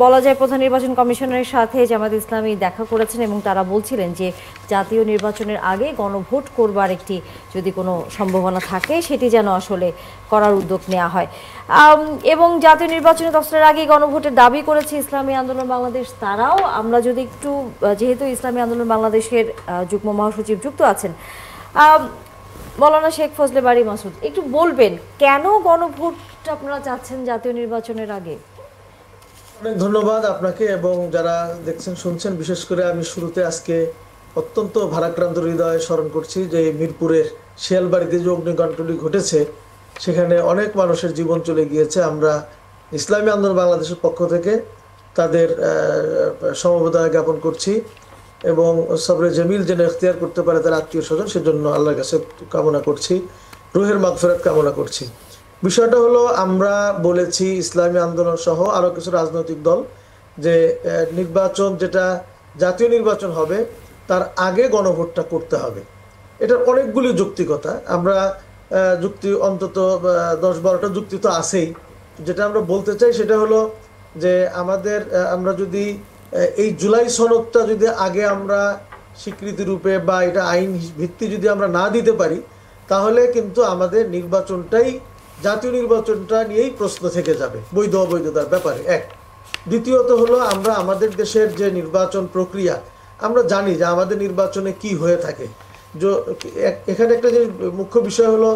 বলা যায় প্রধান নির্বাচন কমিশনের সাথে জামায়াত ইসলামী দেখা করেছেন এবং তারা বলছিলেন যে জাতীয় নির্বাচনের আগে গণভোট করবার একটি যদি কোনো সম্ভাবনা থাকে সেটি যেন আসলে করার উদ্যোগ নেওয়া হয় এবং জাতীয় নির্বাচনের দফতরের আগে গণভোটের দাবি করেছে ইসলামী আন্দোলন বাংলাদেশ। তারাও আমরা যদি একটু যেহেতু ইসলামী আন্দোলন বাংলাদেশের যুগ্ম মহাসচিব যুক্ত আছেন মৌলানা শেখ ফজলে বারী মাসুদ, একটু বলবেন কেন গণভোট আপনারা চাচ্ছেন জাতীয় নির্বাচনের আগে? অনেক ধন্যবাদ আপনাকে এবং যারা দেখছেন শুনছেন। বিশেষ করে আমি শুরুতে আজকে অত্যন্ত ভারাক্রান্ত হৃদয়ে স্মরণ করছি যে মিরপুরের শিয়ালবাড়িতে যে অগ্নিকাণ্ডটি ঘটেছে সেখানে অনেক মানুষের জীবন চলে গিয়েছে। আমরা ইসলামী আন্দোলন বাংলাদেশের পক্ষ থেকে তাদের সমবেদনা জ্ঞাপন করছি এবং সবরে জামিল যেন এখতিয়ার করতে পারে তার আত্মীয় স্বজন, সেজন্য আল্লাহর কাছে কামনা করছি, রুহের মাগফিরাত কামনা করছি। বিষয়টা হলো আমরা বলেছি ইসলামী আন্দোলন সহ আরো কিছু রাজনৈতিক দল যে নির্বাচন যেটা জাতীয় নির্বাচন হবে তার আগে গণভোটটা করতে হবে। এটার অনেকগুলি যৌক্তিকতা, আমরা যুক্তি অন্তত 10-12টা যুক্তি তো আছেই। যেটা আমরা বলতে চাই সেটা হলো যে আমরা যদি এই জুলাই সনদটা যদি আগে আমরা স্বীকৃতি রূপে বা এটা আইন ভিত্তি যদি আমরা না দিতে পারি তাহলে কিন্তু আমাদের নির্বাচনটাই জাতীয় নির্বাচনটা নিয়েই প্রশ্ন থেকে যাবে বৈধ অবৈধতার ব্যাপারে। এক, দ্বিতীয়ত হলো আমরা আমাদের দেশের যে নির্বাচন প্রক্রিয়া আমরা জানি যে আমাদের নির্বাচনে কি হয়ে থাকে। এখানে একটা যে মুখ্য বিষয় হলো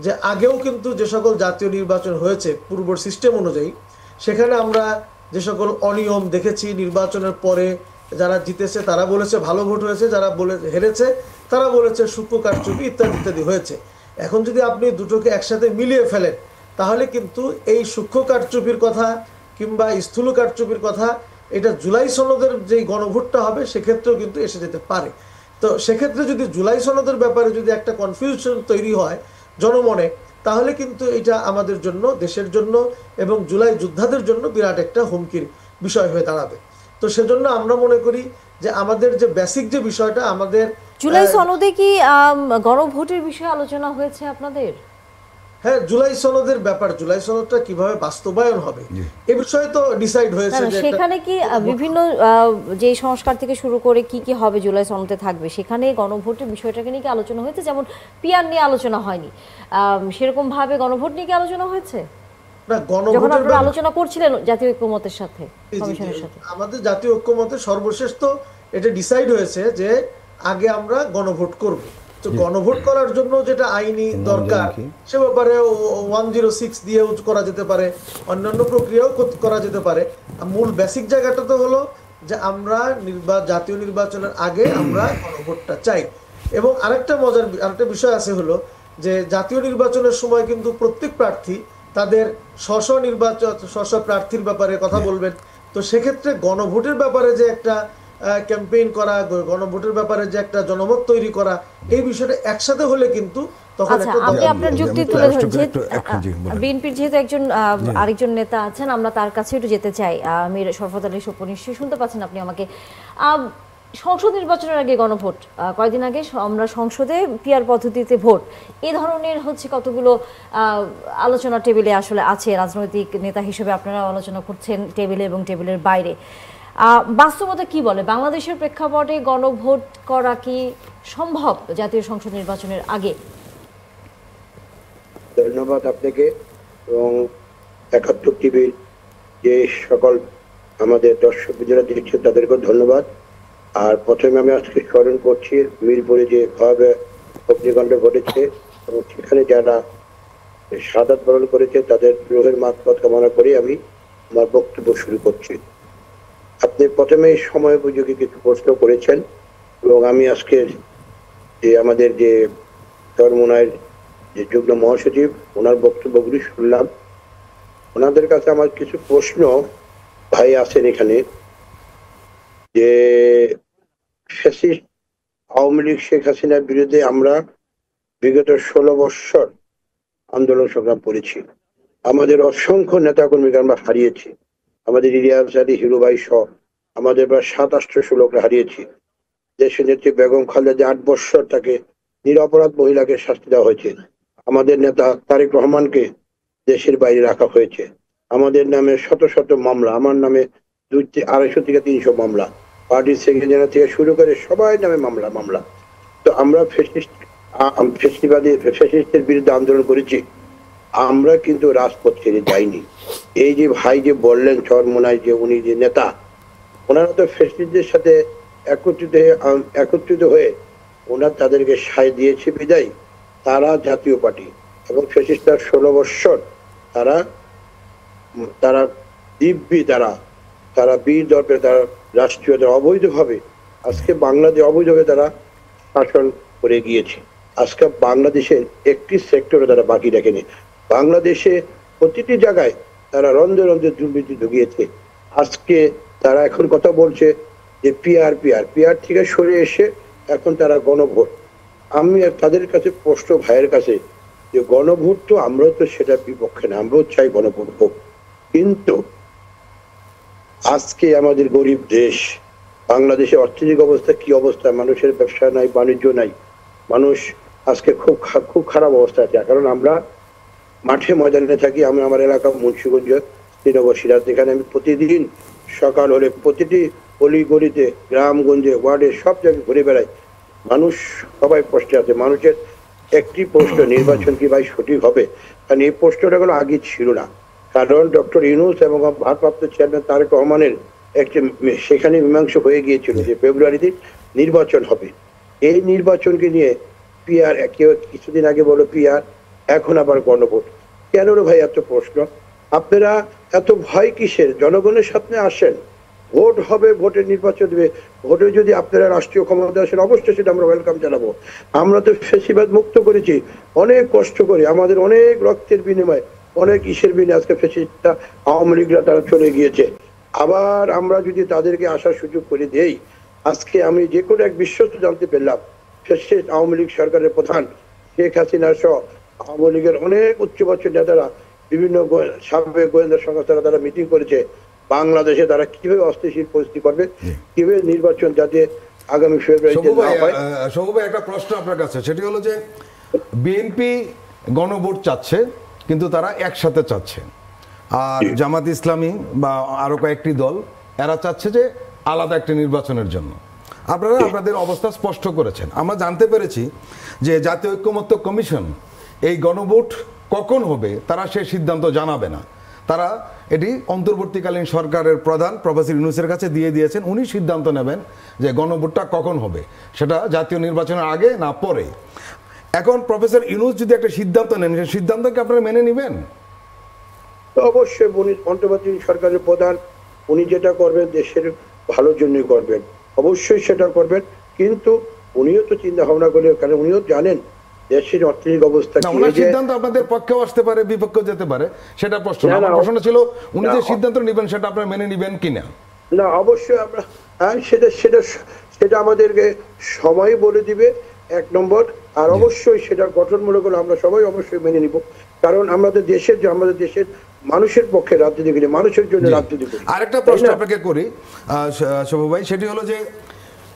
যে আগেও কিন্তু যে সকল জাতীয় নির্বাচন হয়েছে পূর্ব সিস্টেম অনুযায়ী সেখানে আমরা যে সকল অনিয়ম দেখেছি, নির্বাচনের পরে যারা জিতেছে তারা বলেছে ভালো ভোট হয়েছে, যারা হেরেছে তারা বলেছে সূক্ষ্ম কারচুপি ইত্যাদি ইত্যাদি হয়েছে। এখন যদি আপনি দুটোকে একসাথে মিলিয়ে ফেলেন তাহলে কিন্তু এই সূক্ষ্ম কারচুপির কথা কিংবা স্থূল কারচুপির কথা এটা জুলাই সনদের যেই গণভোটটা হবে সেক্ষেত্রেও কিন্তু এসে যেতে পারে। তো সেক্ষেত্রে যদি জুলাই সনদের ব্যাপারে যদি একটা কনফিউশন তৈরি হয় জনমনে তাহলে কিন্তু এটা আমাদের জন্য, দেশের জন্য এবং জুলাই যোদ্ধাদের জন্য বিরাট একটা হুমকির বিষয় হয়ে দাঁড়াবে। তো সেজন্য আমরা মনে করি যে আমাদের যে বেসিক যে বিষয়টা আমাদের জুলাই সনদে কি গণভোটের বিষয়ে আলোচনা হয়েছে আপনাদের? হ্যাঁ, জুলাই সনদের ব্যাপার, জুলাই সনদটা কিভাবে বাস্তবায়ন হবে এ বিষয়ে তো ডিসাইড হয়েছে। সেখানে কি বিভিন্ন যে সংস্কার থেকে শুরু করে কি কি হবে জুলাই সনদে থাকবে সেখানে গণভোটের বিষয়টাকে নিয়ে কি আলোচনা হয়েছে? যেমন পিয়ার নিয়ে আলোচনা হয়নি, সেরকম ভাবে গণভোট নিয়ে কি আলোচনা হয়েছে? না, গণভোটের আলোচনা করছিলেন জাতীয় ঐক্যমতের সাথে, কমিশনের সাথে? আমাদের জাতীয় ঐক্যমতে সর্বশেষ তো এটা ডিসাইড হয়েছে যে আগে আমরা গণভোট করব। তো গণভোট করার জন্য যেটা আইনি দরকার সে ব্যাপারে 106 দিয়েও করা যেতে পারে, অন্যান্য প্রক্রিয়াও করা যেতে পারে। মূল বেসিক জায়গাটা তো হলো যে আমরা জাতীয় নির্বাচনের আগে আমরা গণভোটটা চাই। এবং আরেকটা বিষয় আছে হলো যে জাতীয় নির্বাচনের সময় কিন্তু প্রত্যেক প্রার্থী তাদের স্ব প্রার্থীর ব্যাপারে কথা বলবেন। তো সেক্ষেত্রে গণভোটের ব্যাপারে যে একটা ক্যাম্পেইন করা, গণভোটের ব্যাপারে যে একটা জনমত তৈরি করা, এই বিষয়টা একসাথে হলে কিন্তু তখন আপনি আপনার যুক্তি তুলে ধরছেন। বিএনপির যেহেতু আরেকজন নেতা আছেন, আমরা তার কাছে একটু যেতে চাই। মীর শরফত আলী স্বপন, নিশ্চয়ই শুনতে পাচ্ছেন আপনি আমাকে। সংসদ নির্বাচনের আগে গণভোট, কয়েকদিন আগে আমরা সংসদে পিয়ার পদ্ধতিতে ভোট, এই ধরনের কতগুলো আলোচনা টেবিলে আসলে আছে। রাজনৈতিক নেতা হিসেবে আপনারা আলোচনা করছেন টেবিলে এবং টেবিলের বাইরে। বাস্তবতা কি বলে? বাংলাদেশের প্রেক্ষাপটে গণভোট করা কি সম্ভব জাতীয় সংসদ নির্বাচনের আগে? ধন্যবাদ আপনাকে এবং ৭১ টিভির যে সকল আমাদের দর্শক যারা দেখছেন তাদেরকেও ধন্যবাদ। আর প্রথমে আমি আজকে স্মরণ করছি মিরপুরে যে ভয়াবহ অগ্নিকাণ্ড ঘটেছে এবং সেখানে যারা শাহাদাত বরণ করেছে তাদের রুহের মাগফিরাত কামনা করে আমি আমার বক্তব্য শুরু করছি। আপনি প্রথমে সময় উপযোগী কিছু প্রশ্ন করেছেন এবং আমি আজকে যে আমাদের যে চরমোনাইয়ের যে যুগ্ম মহাসচিব ওনার বক্তব্যগুলি শুনলাম। ওনাদের কাছে আমার কিছু প্রশ্ন ভাই আছেন এখানে যে ফ্যাসিস্ট আওয়ামী লীগ শেখ হাসিনার বিরুদ্ধে আমরা বিগত 16 বৎসর আন্দোলন সংগ্রাম করেছি, আমাদের অসংখ্য নেতাকর্মীকে আমরা হারিয়েছি, আমাদের ইলিয়াস আলী হিরু ভাই সহ আমাদের প্রায় 700-800 লোকরা হারিয়েছি। দেশের নেত্রী বেগম খালেদা 8 বৎসর তাকে নিরপরাধ মহিলাকে শাস্তি দেওয়া হয়েছে, আমাদের নেতা তারেক রহমানকে দেশের বাইরে রাখা হয়েছে, আমাদের নামে শত শত মামলা, আমার নামে 200 থেকে 300 মামলা, পার্টির সেক্রেটারি থেকে শুরু করে সবাই নামে মামলা। তো আমরা ফ্যাসিস্টের বিরুদ্ধে আন্দোলন করেছি, আমরা কিন্তু রাজপথ ছেড়ে যাইনি। এই যে ভাই বললেন চরমোনাই যে উনি যে নেতা, ওনারা তো ফ্যাসিস্টদের সাথে একত্রিত হয়ে ওনার তাদেরকে সায় দিয়েছে বিদায় তারা জাতীয় পার্টি এবং ফ্যাসিস্টরা 16 বৎসর তারা দিব্যি তারা বীর দর্পে তারা রাষ্ট্রীয় অবৈধভাবে আজকে বাংলাদেশ অবৈধভাবে তারা শাসন করে গিয়েছে। আজকে বাংলাদেশের একটি সেক্টরে তারা বাকি রাখেনি। বাংলাদেশে প্রতিটি জায়গায় তারা রন্ধে রন্ধে দুর্নীতি ঢুকিয়েছে। আজকে তারা এখন কথা বলছে যে পিআর থেকে সরে এসে এখন তারা গণভোট। আমি তাদের কাছে প্রশ্ন ভাইয়ের কাছে যে গণভোট তো আমরাও তো সেটার বিপক্ষে না, আমরাও চাই গণভোট হোক, কিন্তু আজকে আমাদের গরিব দেশ বাংলাদেশের অর্থনৈতিক অবস্থা কি অবস্থা, মানুষের ব্যবসা নাই, বাণিজ্য নাই, মানুষ আজকে খুব খারাপ অবস্থা আছে। কারণ আমরা মাঠে ময়দানে থাকি, আমি আমার এলাকা মুন্সিগঞ্জ, শ্রীনগর, সিরাজ, এখানে আমি প্রতিদিন সকাল হলে প্রতিটি অলিগলিতে, গ্রামগঞ্জে, ওয়ার্ডে সব জায়গায় ঘুরে বেড়াই। মানুষ সবাই কষ্টে আছে। মানুষের একটি প্রশ্ন, নির্বাচন কি ভাই সঠিক হবে? কারণ এই প্রশ্নটা কোনো আগে ছিল না, কারণ ডক্টর ইউনূস এবং ভারপ্রাপ্ত চেয়ারম্যান তারেক রহমানের একটি সেখানে মীমাংসা হয়ে গিয়েছিল যে ফেব্রুয়ারিতে নির্বাচন হবে। এই নির্বাচনকে নিয়ে পিআর, কেউ কিছুদিন আগে বলো পিআর, এখন আবার গণভোট। কেন রে ভাই এত প্রশ্ন? আপনারা এত ভয় কিসের? জনগণের সামনে আসেন, ভোট হবে, ভোটের নির্বাচন দেবে, ভোটে যদি আপনারা রাষ্ট্রীয় ক্ষমতা আসেন অবশ্যই সেটা আমরা ওয়েলকাম জানাবো। আমরা তো ফ্যাসিবাদ মুক্ত করেছি অনেক কষ্ট করে, আমাদের অনেক রক্তের বিনিময়ে, অনেক ইসের বিনিময়ে আজকে ফ্যাসিস্টরা, আওয়ামী লীগরা তারা চলে গিয়েছে। আবার আমরা যদি তাদেরকে আসার সুযোগ করে দেই, আজকে আমি যে কোনো এক বিশ্বস্ত জানতে পারলাম ফ্যাসিস্ট আওয়ামী লীগ সরকারের প্রধান শেখ হাসিনা সহ আওয়ামী লীগের অনেক উচ্চপদস্থ নেতারা, বিভিন্ন সাবেক গোয়েন্দা সংস্থারা তারা মিটিং করেছে বাংলাদেশে তারা কিভাবে অস্থিতিশীল পরিস্থিতি করবে, কিভাবে নির্বাচন যাতে আগামী ফেব্রুয়ারিতে না হয়। শোভু ভাই, একটা প্রশ্ন আপনার কাছে, সেটি হলো যে বিএনপি গণভোট চাচ্ছে কিন্তু তারা একসাথে চাচ্ছে, আর জামাত ইসলামী বা আরো কয়েকটি দল এরা চাচ্ছে যে আলাদা একটি নির্বাচনের জন্য। আপনারা আপনাদের অবস্থা স্পষ্ট করেছেন। আমরা জানতে পেরেছি যে জাতীয় ঐক্যমত্য কমিশন এই গণভোট কখন হবে তারা সেই সিদ্ধান্ত জানাবে না, তারা এটি অন্তর্বর্তীকালীন সরকারের প্রধান প্রফেসর ইউনূসের কাছে দিয়ে দিয়েছেন। উনি সিদ্ধান্ত নেবেন যে গণভোটটা কখন হবে, সেটা জাতীয় নির্বাচনের আগে না পরে। এখন প্রফেসর ইউনূস যদি একটা সিদ্ধান্ত নেন, সেই সিদ্ধান্তকে আপনারা মেনে নেবেন? অবশ্যই উনি অন্তর্বর্তী সরকারের প্রধান, উনি যেটা করবেন দেশের ভালোর জন্যই করবেন, অবশ্যই সেটা করবেন। কিন্তু উনিও তো চিন্তা ভাবনা করে, কারণ উনিও জানেন দেশের অর্থনৈতিক অবস্থা কি। ওনার সিদ্ধান্ত আপনাদের পক্ষেও আসতে পারে, বিপক্ষেও যেতে পারে, সেটা প্রশ্ন না। আমার প্রশ্ন ছিল উনি যে সিদ্ধান্ত নেবেন সেটা আপনারা মেনে নেবেন কিনা। না, অবশ্যই আমরা, হ্যাঁ, সেটা আমাদেরকে সময় বলে দিবে, এক নম্বর। আর অবশ্যই সেটা গঠনমূলক হলে আমরা সবাই অবশ্যই মেনে নিব, কারণ আমাদের দেশের মানুষের পক্ষে রাজনীতি করি, মানুষের জন্য রাজনীতি করি। আরেকটা প্রশ্ন আপনাকে করি শোভু ভাই, সেটি হলো যে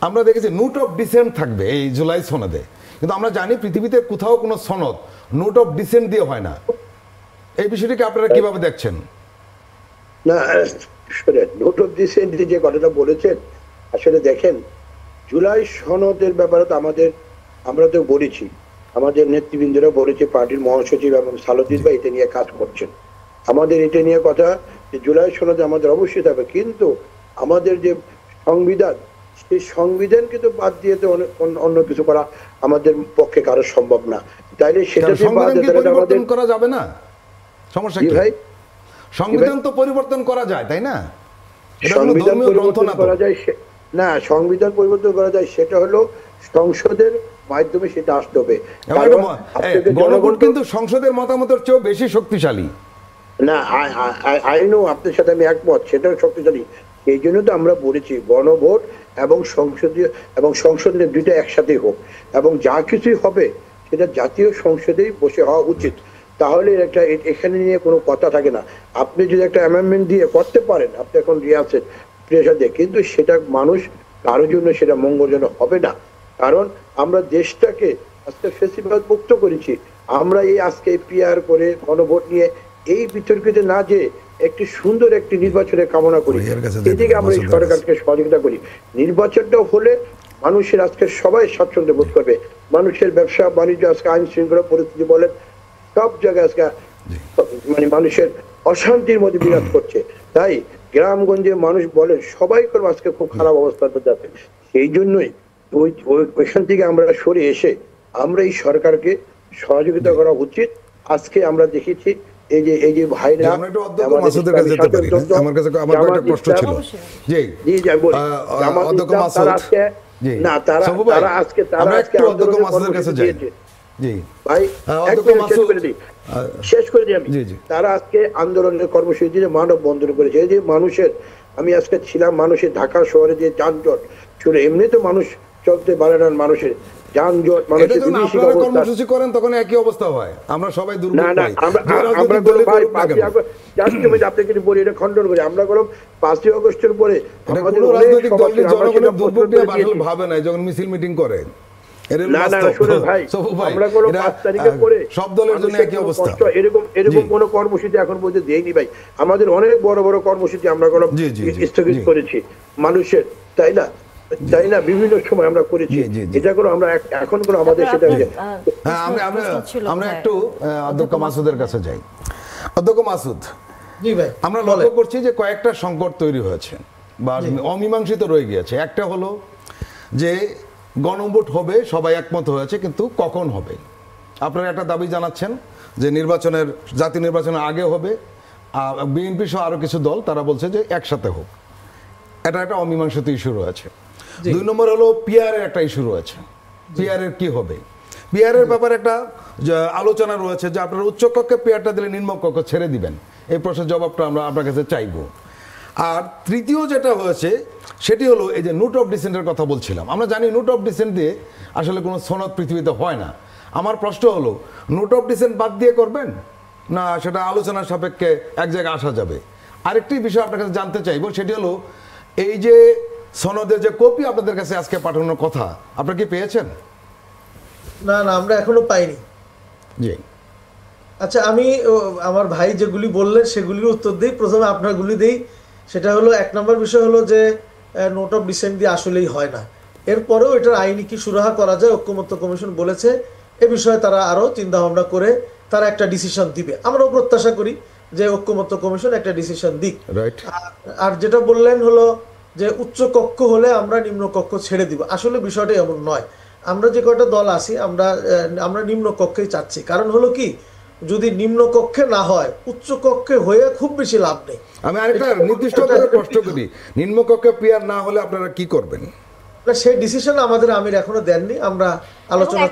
আমরা দেখেছি নোট অফ ডিসেন্ট থাকবে এই জুলাই সনদে, কিন্তু আমরা জানি পৃথিবীতে কোথাও কোনো সনদ নোট অফ ডিসেন্ট দিয়ে হয় না। এই বিষয়টিকে আপনারা কিভাবে দেখছেন? না, নোট অফ ডিসেন্ট যে কথাটা বলেছেন, আসলে দেখেন জুলাই সনদের ব্যাপারে তো আমরা তো বলেছি, আমাদের নেতৃবৃন্দরা বলেছে, পার্টির মহাসচিব এবং সালুদ্দিন ভাই এটা নিয়ে কাজ করছেন। আমাদের এটা নিয়ে কথা যে জুলাই সনদে আমাদের অবশ্যই থাকবে, কিন্তু আমাদের যে সংবিধান, সেই সংবিধান কিন্তু বাদ দিয়ে তো অন্য কিছু করা আমাদের পক্ষে কারো সম্ভব না। তাইলে সেটা পরিবর্তন করা যাবে না, সমস্যা কি ভাই? সংবিধান তো পরিবর্তন করা যায়, তাই না? সংবিধান পরিবর্তন করা যায় না, সংবিধান পরিবর্তন করা যায়, সেটা হলো সংসদের মাধ্যমে সেটা আসতে হবে। গণভোট কিন্তু সংসদের মতামতের চেয়েও বেশি শক্তিশালী। না, আইনও আপনার সাথে আমি একমত, সেটাও শক্তিশালী। এই জন্য তো আমরা বলেছি গণভোট এবং সংসদের দুইটা একসাথেই হোক, এবং যা কিছুই হবে সেটা জাতীয় সংসদেই বসে হওয়া উচিত। তাহলে এখানে নিয়ে কোনো কথা থাকে না। আপনি যদি একটা অ্যামেন্ডমেন্ট দিয়ে করতে পারেন, আপনি এখন রিয়াসের প্রেশার দিয়ে, কিন্তু সেটা মানুষ কারোর জন্য সেটা মঙ্গলজনক হবে না। কারণ আমরা দেশটাকে আজকে ফেসিবাদ মুক্ত করেছি। আমরা এই আজকে পিআর করে গণভোট নিয়ে এই বিতর্কিতে না যে একটি সুন্দর একটি নির্বাচনের কামনা করি, এদিকে আমরা এই সরকারকে সহযোগিতা করি। নির্বাচনটা হলে মানুষের আজকে সবাই স্বাচ্ছন্দ্য বোধ করবে। মানুষের ব্যবসা বাণিজ্য, আজকে আইন শৃঙ্খলা পরিস্থিতি বলেন, সব জায়গায় আজকে মানে মানুষের অশান্তির মধ্যে বিরাজ করছে। তাই গ্রামগঞ্জে মানুষ বলেন সবাই করবে আজকে খুব খারাপ অবস্থাতে যাচ্ছে। সেই জন্যই ওইখান থেকে আমরা সরে এসে আমরা এই সরকারকে সহযোগিতা করা উচিত। আজকে আমরা দেখেছি এই যে ভাইরা শেষ করে দিই আমি, তারা আজকে আন্দোলনের কর্মসূচি মানব বন্ধন করেছে। এই যে মানুষের, আমি আজকে ছিলাম, মানুষের ঢাকা শহরে যে যানজট ছিল, এমনি তো মানুষ চলতে পারে না, মানুষের যানজট, মানুষের কর্মসূচি করেন তখন একই অবস্থা হয়। আমরা সবাই আপনি কিন্তু বলি এটা খণ্ডন করি। আমরা করলাম 5ই আগস্টের পরে আমাদের রাজনৈতিক দলের জনগণের দুর্ভোগ নিয়ে ভাবে নাই যখন মিছিল মিটিং করে। এরকম কোন কর্মসূচি এখন পর্যন্ত দেয়নি ভাই। আমাদের অনেক বড় বড় কর্মসূচি আমরা স্থগিত করেছি মানুষের, তাই না, বিভিন্ন সময় আমরা করেছি। এটা করে আমরা এখন করে আমাদের সেটা আমরা একটু অধ্যক্ষ মাসুদের কাছে যাই। অধ্যক্ষ মাসুদ, আমরা লক্ষ্য করছি যে কয়েকটা সংকট তৈরি হয়েছে বা অমীমাংসিত রয়ে গিয়েছে। একটা হলো যে গণভোট হবে, সবাই একমত হয়েছে, কিন্তু কখন হবে? আপনারা একটা দাবি জানাচ্ছেন যে জাতীয় নির্বাচনের আগে হবে, বিএনপি সহ আরো কিছু দল তারা বলছে যে একসাথে হোক। এটা একটা অমীমাংসিত ইস্যু রয়েছে। 2 নম্বর হলো পিআরের একটা ইস্যু রয়েছে। পিআরের কি হবে? পিআরের ব্যাপারে একটা আলোচনা রয়েছে যে আপনারা উচ্চ কক্ষে পিআরটা দিলে নিম্ন কক্ষ ছেড়ে দিবেন। এই প্রশ্নের জবাবটা আমরা আপনার কাছে চাইবো। আর তৃতীয় যেটা হয়েছে সেটি হলো এই যে নোট অফ ডিসেন্টের কথা বলছিলাম। আমরা জানি নোট অফ ডিসেন্ট দিয়ে আসলে কোনো সনদ পৃথিবীতে হয় না। আমার প্রশ্ন হলো, নোট অফ ডিসেন্ট বাদ দিয়ে করবেন না সেটা আলোচনার সাপেক্ষে এক জায়গায় আসা যাবে? আরেকটি বিষয় আপনার কাছে জানতে চাইবো, সেটি হলো এই যে সনদের যে কপি আপনাদের কাছে আজকে পাঠানোর কথা, আপনারা কি পেয়েছেন? না, আমরা এখনো পাইনি। জি, আচ্ছা, আমি আমার ভাই যেগুলি বললেন সেগুলির উত্তর দিই। প্রথমে আপনারগুলি দিই। সেটা হলো 1 নম্বর বিষয় হলো যে নোট অফ ডিসেন্ট দিয়ে আসলেই হয় না। এরপরেও এটার আইনি কি সুরাহা করা যায় ঐকমত্য কমিশন বলেছে, এ বিষয়ে তারা আরো চিন্তা ভাবনা করে তারা একটা ডিসিশন দিবে। আমরাও প্রত্যাশা করি যে ঐকমত্য কমিশন একটা ডিসিশন দিক। আর যেটা বললেন হলো যে উচ্চ কক্ষ হলে আমরা নিম্ন কক্ষ ছেড়ে দিব, আসলে বিষয়টা এমন নয়। আমরা যে কয়টা দল আছি আমরা নিম্ন কক্ষেই চাচ্ছি। কারণ হলো কি, যদি নিম্ন কক্ষে না হয় উচ্চ কক্ষে হয়ে খুব বেশি লাভ নেই। আমি আরেকটা নির্দিষ্ট প্রশ্ন করি, নিম্ন কক্ষে পিআর না হলে আপনারা কি করবেন? সেই ডিসিশন আমাদের আমির এখনো দেননি। আমরা আলোচনা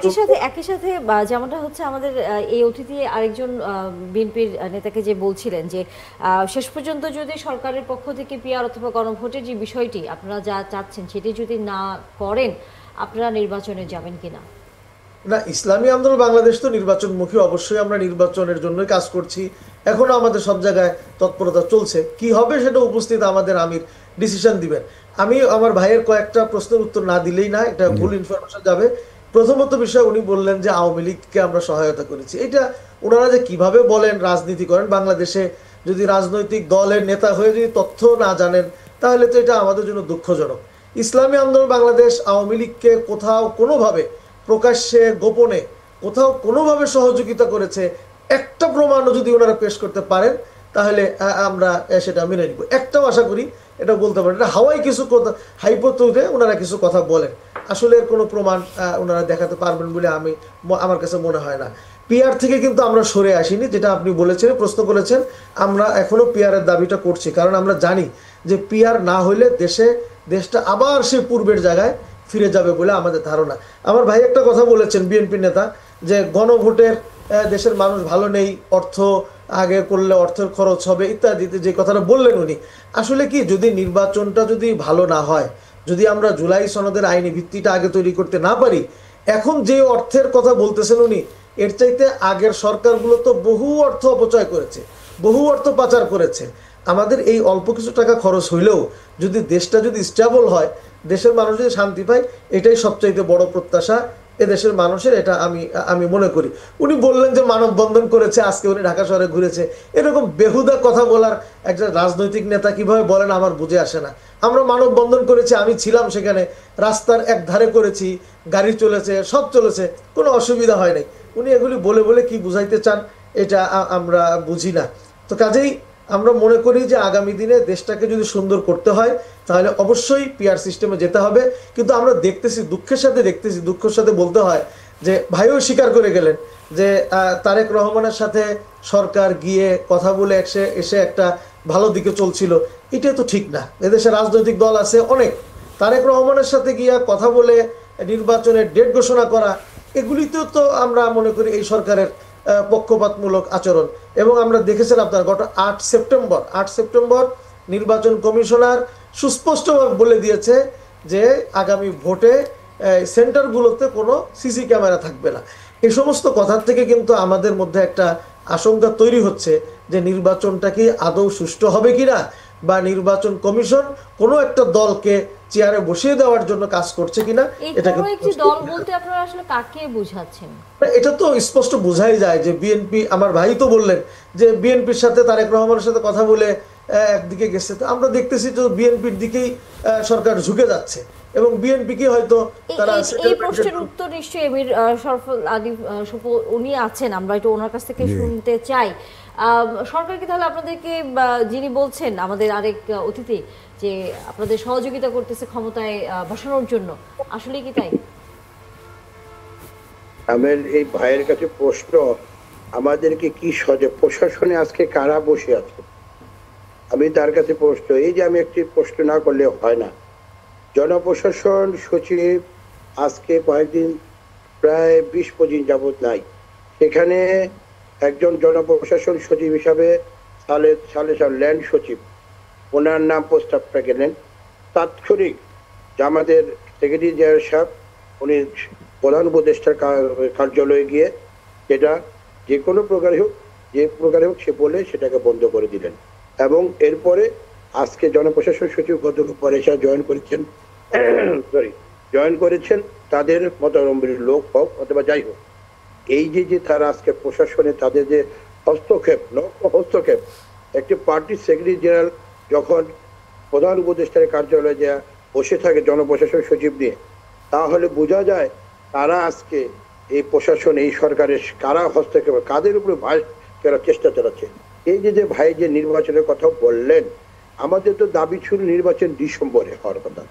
একই সাথে যেমনটা হচ্ছে আমাদের এই অতিথি আরেকজন বিএনপির নেতাকে যে বলছিলেন যে শেষ পর্যন্ত যদি সরকারের পক্ষ থেকে পিআর অথবা গণভোটের যে বিষয়টি আপনারা যা চাচ্ছেন সেটি যদি না করেন, আপনারা নির্বাচনে যাবেন কিনা? না, ইসলামী আন্দোলন বাংলাদেশ তো নির্বাচনমুখী, অবশ্যই আমরা নির্বাচনের জন্যই কাজ করছি। এখনো আমাদের সব জায়গায় তৎপরতা চলছে। কি হবে সেটা উপস্থিত আমাদের আমির ডিসিশন দিবেন। আমি আমার ভাইয়ের কয়েকটা প্রশ্নের উত্তর না দিলেই না, এটা ভুল ইনফরমেশন যাবে। প্রথমত বিষয়, উনি বললেন যে আওয়ামী লীগকে আমরা সহায়তা করেছি। এটা ওনারা যে কিভাবে বলেন রাজনীতি করেন, বাংলাদেশে যদি রাজনৈতিক দলের নেতা হয়ে যদি তথ্য না জানেন তাহলে তো এটা আমাদের জন্য দুঃখজনক। ইসলামী আন্দোলন বাংলাদেশ আওয়ামী লীগকে কোথাও কোনোভাবে প্রকাশ্যে গোপনে কোথাও কোনোভাবে সহযোগিতা করেছে একটা প্রমাণও যদি ওনারা পেশ করতে পারেন তাহলে আমরা সেটা মেনে নিব। একটাও আশা করি এটা বলতে পারেন। এটা হাওয়াই কিছু কথা, হাইপোথিসে ওনারা কিছু কথা বলেন, আসলে এর কোনো প্রমাণ ওনারা দেখাতে পারবেন বলে আমার কাছে মনে হয় না। পিআর থেকে কিন্তু আমরা সরে আসিনি, যেটা আপনি বলেছেন, প্রশ্ন করেছেন। আমরা এখনো পিআরের দাবিটা করছি, কারণ আমরা জানি যে পিআর না হইলে দেশটা আবার সে পূর্বের জায়গায় ফিরে যাবে বলে আমাদের ধারণা। আমার ভাই একটা কথা বলেছেন, বিএনপি নেতা, যে গণভোটের দেশের মানুষ ভালো নেই, অর্থ আগে করলে অর্থের খরচ হবে ইত্যাদিতে যে কথাটা বললেন উনি, আসলে কি, যদি নির্বাচনটা যদি ভালো না হয়, যদি আমরা জুলাই সনদের আইনি ভিত্তিটা আগে তৈরি করতে না পারি, এখন যে অর্থের কথা বলতেছেন উনি, এর চাইতে আগের সরকারগুলো তো বহু অর্থ অপচয় করেছে, বহু অর্থ পাচার করেছে। আমাদের এই অল্প কিছু টাকা খরচ হইলেও যদি দেশটা যদি স্টেবল হয়, দেশের মানুষ যদি শান্তি পায়, এটাই সবচাইতে বড় প্রত্যাশা এদেশের মানুষের, এটা আমি মনে করি। উনি বললেন যে মানববন্ধন করেছে, আজকে উনি ঢাকা শহরে ঘুরেছে, এরকম বেহুদা কথা বলার একজন রাজনৈতিক নেতা কিভাবে বলেন আমার বুঝে আসে না। আমরা মানববন্ধন করেছি, আমি ছিলাম সেখানে, রাস্তার এক ধারে করেছি, গাড়ি চলেছে, সব চলেছে, কোনো অসুবিধা হয় নাই। উনি এগুলি বলে বলে কি বুঝাইতে চান এটা আমরা বুঝি না। তো কাজেই আমরা মনে করি যে আগামী দিনে দেশটাকে যদি সুন্দর করতে হয় তাহলে অবশ্যই পিআর সিস্টেমে যেতে হবে। কিন্তু আমরা দেখতেছি, দুঃখের সাথে বলতে হয় যে ভাইও স্বীকার করে গেলেন যে তারেক রহমানের সাথে সরকার গিয়ে কথা বলে এসে একটা ভালো দিকে চলছিল, এটা তো ঠিক না। এদেশে রাজনৈতিক দল আছে অনেক, তারেক রহমানের সাথে গিয়া কথা বলে নির্বাচনের ডেট ঘোষণা করা, এগুলিতেও তো আমরা মনে করি এই সরকারের পক্ষপাতমূলক আচরণ। এবং আমরা দেখেছেন আপনার গত 8 সেপ্টেম্বর নির্বাচন কমিশনার সুস্পষ্টভাবে বলে দিয়েছে যে আগামী ভোটে সেন্টারগুলোতে কোনো সিসি ক্যামেরা থাকবে না। এই সমস্ত কথার থেকে কিন্তু আমাদের মধ্যে একটা আশঙ্কা তৈরি হচ্ছে যে নির্বাচনটা কি আদৌ সুষ্ঠু হবে কিনা, বা নির্বাচন কমিশন কোনো একটা দলকে চেয়ারে বসিয়ে দেওয়ার জন্য কাজ করছে কিনা। এটা একটি দল বলতে আপনারা আসলে কাকে বোঝাচ্ছেন? এটা তো স্পষ্ট বোঝাই যায় যে বিএনপি, আমার ভাই তো বললেন যে বিএনপির সাথে তারেক রহমানের সাথে কথা বলে একদিকে গেছে। তো আমরা দেখতেছি যে বিএনপির দিকেই সরকার ঝুঁকে যাচ্ছে এবং বিএনপি কি হয়তো তারা এই প্রশ্নের উত্তর নিশ্চয়ই এমির শরফুল আলী সুপু উনি আছেন, আমরা একটু ওনার কাছ থেকে শুনতে চাই। সরকার কি তাহলে আপনাদেরকে, যিনি বলছেন আমাদের আরেক অতিথি, যে আপনাদের সহযোগিতা করতেছে ক্ষমতায় বসানোর জন্য, আসলে কি তাই? আমার এই ভাইয়ের কাছে প্রশ্ন, আমাদেরকে কি প্রশাসনে আজকে কারা বসে আছে? আমি তার কাছে প্রশ্ন, এই যে আমি একটি প্রশ্ন না করলে হয় না। জনপ্রশাসন সচিব আজকে কয়েকদিন প্রায় 20-25 যাবত নাই। সেখানে একজন জনপ্রশাসন সচিব হিসাবে সালে ল্যান্ড সচিব, ওনার নাম প্রস্তাবটা গেলেন। তাৎক্ষণিক আমাদের সেক্রেটারি জেনারেল সাহেব উনি প্রধান উপদেষ্টার কার্যালয়ে গিয়ে সেটা যে প্রকারে হোক সে বলে সেটাকে বন্ধ করে দিলেন। এবং এরপরে আজকে জনপ্রশাসন সচিব পরে জয়েন করেছেন তাদের মতাবলম্বী লোক হোক অথবা যাই হোক। এই যে তারা আজকে প্রশাসনে তাদের যে হস্তক্ষেপ, একটি পার্টির সেক্রেটারি জেনারেল যখন প্রধান উপদেষ্টার কার্যালয়ে যা বসে থাকে জনপ্রশাসন সচিব নিয়ে, তাহলে বোঝা যায় তারা আজকে এই প্রশাসন, এই সরকারের কারা হস্তক্ষেপ, কাদের উপরে ভাই করার চেষ্টা চালাচ্ছে। এই যে ভাই যে নির্বাচনের কথা বললেন, আমাদের তো দাবি ছিল নির্বাচন ডিসেম্বরে হওয়ার কথা,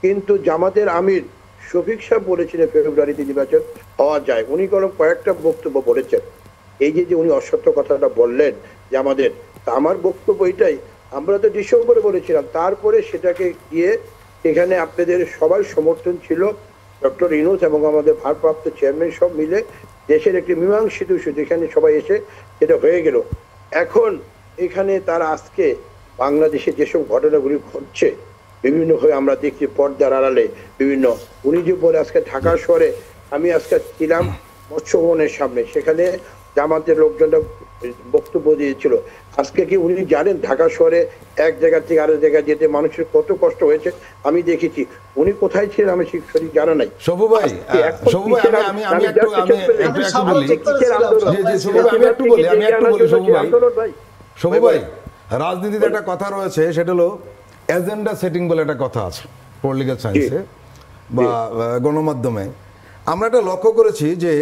কিন্তু জামাতের আমির শফিক সাহেব বলেছিলেন ফেব্রুয়ারিতে নির্বাচন হওয়া যায়। উনি কয়েকটা বক্তব্য বলেছেন। এই যে উনি অসত্য কথাটা বললেন যে আমার বক্তব্য এটাই, আমরা তো ডিসেম্বরে বলেছিলাম, তারপরে সেটাকে গিয়ে এখানে আপনাদের সবার সমর্থন ছিল, ডক্টর ইউনূস এবং আমাদের ভারপ্রাপ্ত চেয়ারম্যান সব মিলে দেশের একটি মীমাংসিত ইস্যু, যেখানে সবাই এসে সেটা হয়ে গেল। এখন এখানে তারা আজকে বাংলাদেশে যেসব ঘটনাগুলি ঘটছে বিভিন্ন হয়ে আমরা দেখছি পর্দার আড়ালে বিভিন্ন, উনি যে বলে আজকে ঢাকা শহরে, আমি আজকে ছিলাম মৎস্য ভবনের সামনে, সেখানে জামাতের লোকজনরা বক্তব্য দিয়েছিল। আজকে কি উনি জানেন ঢাকা শহরে এক জায়গা থেকে আরেক জায়গায় যেতে মানুষের কত কষ্ট হয়েছে? আমি দেখেছি। উনি কোথায় ছিলেন আমি সঠিক জানা নাই। শোভু ভাই রাজনীতিতে একটা কথা রয়েছে, সেটা হলো এজেন্ডা সেটিং বলে একটা কথা আছে পলিটিক্যাল সায়েন্সে বা গণমাধ্যমে। আমরা এটা লক্ষ্য করেছি যে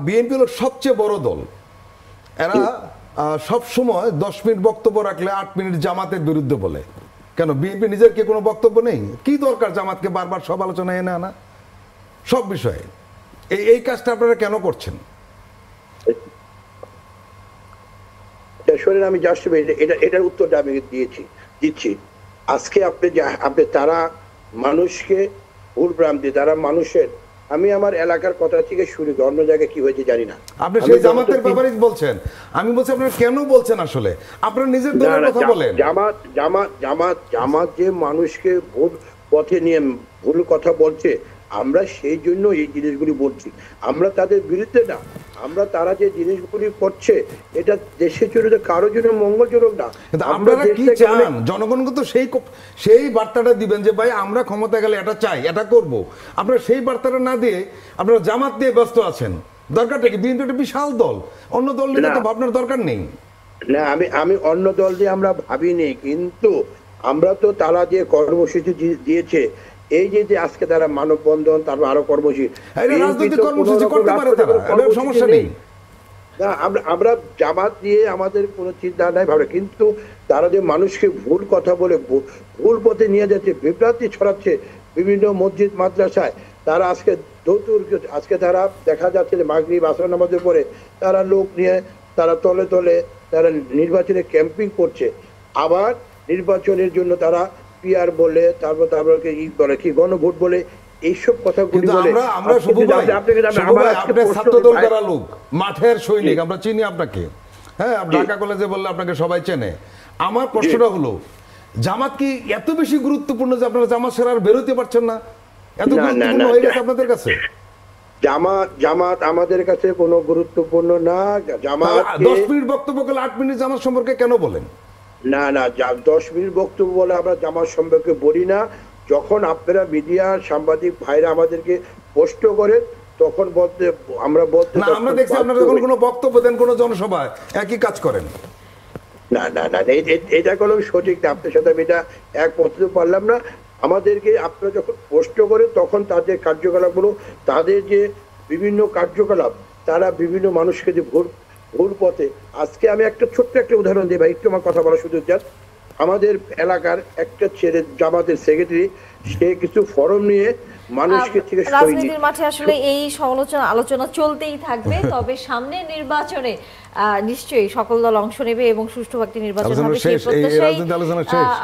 বিএনপি হলো সবচেয়ে বড় দল, এরা সব সময় 10 মিনিট বক্তব্য রাখলে 8 মিনিট জামাতের বিরুদ্ধে বলে। কেন, বিএনপি নিজের কি কোনো বক্তব্য নেই? কি দরকার জামাতকে বারবার সব আলোচনায় এনে আনা সব বিষয়ে? এই কাজটা আপনারা কেন করছেন? আমি জাস্ট এটার উত্তরটা আমি দিচ্ছি। আজকে আপনি তারা মানুষকে ভুল ভ্রান্তি, তারা মানুষের, আমি আমার এলাকার কথা থেকে শুরু করি, অন্য জায়গায় কি হয়েছে জানি না। আপনি সেই জামাতের ব্যাপারে বলছেন, আমি বলছি আপনারা কেন বলছেন? আসলে আপনারা নিজের দলের কথা বলেন। জামাত যে মানুষকে ভুল পথে নিয়ে ভুল কথা বলছে, আমরা সেই জন্য এই জিনিসগুলি বলছি, আমরা তাদের বিরুদ্ধে না, আমরা তারা যে জিনিসগুলি করছে এটা দেশের জন্য কারোর জন্য মঙ্গলজনক না। কিন্তু আপনারা কি চান? জনগণকে তো সেই বার্তাটা দিবেন যে ভাই আমরা ক্ষমতা গেলে এটা চাই, এটা করব। আপনারা সেই বার্তাটা না দিয়ে আপনারা জামাত দিয়ে ব্যস্ত আছেন। দরকারটা কি? বিএনপি একটা বিশাল দল, অন্য দল নিয়ে তো ভাবনার দরকার নেই। না, আমি অন্য দল দিয়ে আমরা ভাবিনি, কিন্তু আমরা তো তারা যে কর্মসূচি দিয়েছে, এই যে আজকে তারা মানববন্ধন, তারপর আরো কর্মসূচি, রাজনৈতিক কর্মসূচি করতে পারে তারা, সমস্যা নেই। না, আমরা জামাত দিয়ে আমাদের কোনো চিন্তা নাই ভাবে, কিন্তু তারা যে মানুষকে ভুল কথা বলে ভুল পথে নিয়ে যাচ্ছে, বিভ্রান্তি ছড়াচ্ছে বিভিন্ন মসজিদ মাদ্রাসায়, তারা আজকে তারা দেখা যাচ্ছে যে মাগরিব আসর নামাজের পরে তারা লোক নিয়ে তারা তলে তলে তারা নির্বাচনে ক্যাম্পিং করছে, আবার নির্বাচনের জন্য তারা পিআর বলে, তারপর বলে কি গণভোট বলে, এইসব কথাগুলি বলে। আমরা ছাত্র দল করা লোক, মাঠের সৈনিক, আমরা চিনি আপনাকে। হ্যাঁ, ঢাকা কলেজে বললে আপনাকে সবাই চেনে। আমার প্রশ্নটা হলো, জামাত কি এত বেশি গুরুত্বপূর্ণ যে আপনারা জামাত ছাড়া আর বেরোতে পারছেন না? এত গুরুত্বপূর্ণ হয়ে গেছে আপনাদের কাছে? জামাত আমাদের কাছে কোনো গুরুত্বপূর্ণ না। জামাত 10 মিনিট বক্তব্য করলে 8 মিনিট জামাত সম্পর্কে কেন বলেন? না, 10 মিনিট বক্তব্য বলে আমরা জামাত সম্পর্কে বলি না। যখন আপনারা মিডিয়ার সাংবাদিক ভাইরা আমাদেরকে প্রশ্ন করেন তখন আমরা দেখছি আপনারা যখন কোনো বক্তব্য দেন কোনো জনসভায় একই কাজ করেন। না, এটা কোনো সঠিক না। আপনার সাথে আমি এটা একমত হতে পারলাম না। আমাদেরকে আপনারা যখন প্রশ্ন করেন তখন তাদের কার্যকলাপগুলো, তাদের যে বিভিন্ন কার্যকলাপ, তারা বিভিন্ন মানুষকে যে ভুল পথে, আজকে আমি ছোট্ট একটা উদাহরণ দিই ভাই, একটু আমার কথা বলার সুযোগ দেন। আমাদের এলাকার একটা ছেলে জামাতের সেক্রেটারি, সে কিছু ফর্ম নিয়ে মানুষকে থেকে রাজনীতির মাঠে আসলে এই আলোচনা চলতেই থাকবে। তবে সামনে নির্বাচনে নিশ্চয়ই সকল দল অংশ নেবে এবং সুষ্ঠু একটি নির্বাচন হবে, সেই প্রত্যাশাই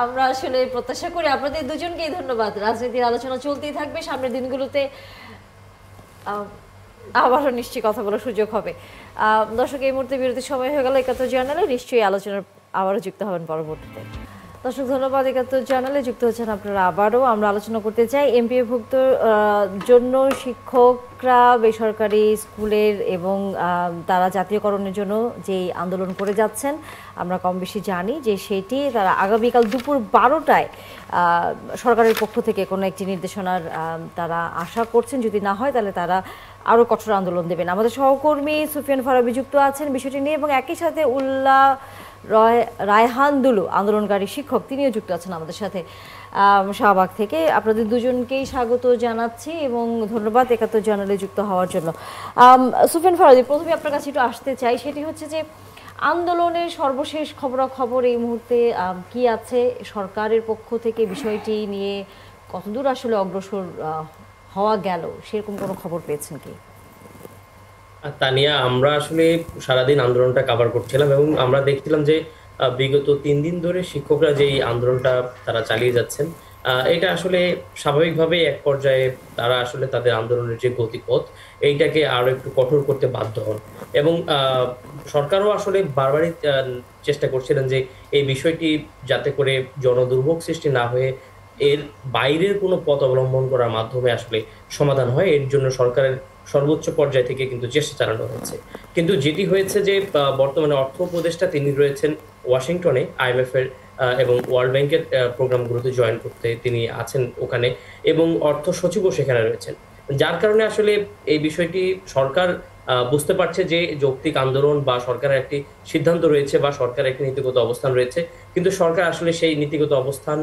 আমরা আসলে প্রত্যাশা করি। আপনাদের দুজনকেই ধন্যবাদ। রাজনীতির আলোচনা চলতেই থাকবে, সামনের দিনগুলোতে আবারও নিশ্চয়ই কথা বলার সুযোগ হবে। দর্শক, এই মুহূর্তে বিরতির সময় হয়ে গেল। ৭১ জার্নালে নিশ্চয়ই আলোচনার আবারও যুক্ত হবেন পরবর্তীতে। দর্শক, ধন্যবাদ। ৭১ জার্নালে যুক্ত হচ্ছেন আপনারা আবারও। আমরা আলোচনা করতে চাই এমপিওভুক্ত জন্য শিক্ষকরা বেসরকারি স্কুলের এবং তারা জাতীয়করণের জন্য যে আন্দোলন করে যাচ্ছেন, আমরা কম বেশি জানি যে সেটি তারা আগামীকাল দুপুর ১২টায় সরকারের পক্ষ থেকে কোনো একটি নির্দেশনার তারা আশা করছেন। যদি না হয় তাহলে তারা আরও কঠোর আন্দোলন দেবেন। আমাদের সহকর্মী সুফিয়ান ফারাবি যুক্ত আছেন বিষয়টি নিয়ে, এবং একই সাথে উল্লাহ রায়হান দুলু, আন্দোলনকারী শিক্ষক, তিনিও যুক্ত আছেন আমাদের সাথে শাহবাগ থেকে। আপনাদের দুজনকেই স্বাগত জানাচ্ছি এবং ধন্যবাদ ৭১ জার্নালে যুক্ত হওয়ার জন্য। সুফিয়ান ফারাবি, প্রথমে আপনার কাছে একটু আসতে চাই, সেটি হচ্ছে যে আন্দোলনের সর্বশেষ খবরাখবর এই মুহূর্তে কি আছে? সরকারের পক্ষ থেকে বিষয়টি নিয়ে কতদূর আসলে অগ্রসর হওয়া গেল, সেরকম কোনো খবর পেয়েছেন কি? তানিয়া, আমরা আসলে সারাদিন আন্দোলনটা কভার করছিলাম এবং আমরা দেখছিলাম যে বিগত 3 দিন ধরে শিক্ষকরা যে আন্দোলনটা তারা চালিয়ে যাচ্ছেন, এটা আসলে স্বাভাবিকভাবে এক পর্যায়ে তারা আসলে তাদের আন্দোলনের যে গতিপথ এইটাকে আরো একটু কঠোর করতে বাধ্য হন। এবং সরকারও আসলে বারবারই চেষ্টা করছিলেন যে এই বিষয়টি যাতে করে জনদুর্ভোগ সৃষ্টি না হয়ে এর বাইরের কোনো পথ অবলম্বন করার মাধ্যমে আসলে সমাধান হয়, এর জন্য সরকারের সর্বোচ্চ পর্যায় থেকে কিন্তু চেষ্টা চালানো হয়েছে। কিন্তু যেটি হয়েছে যে বর্তমানে অর্থ উপদেষ্টা তিনি রয়েছেন ওয়াশিংটনে IMF এর এবং ওয়ার্ল্ড ব্যাংকের প্রোগ্রামগুলোতে জয়েন করতে তিনি আছেন ওখানে, এবং অর্থ সচিবও সেখানে রয়েছেন, যার কারণে আসলে এই বিষয়টি সরকার বুঝতে পারছে যে যৌক্তিক আন্দোলন বা সরকারের একটি সিদ্ধান্ত রয়েছে বা সরকারের একটি নীতিগত অবস্থান রয়েছে, কিন্তু সরকার আসলে সেই নীতিগত অবস্থান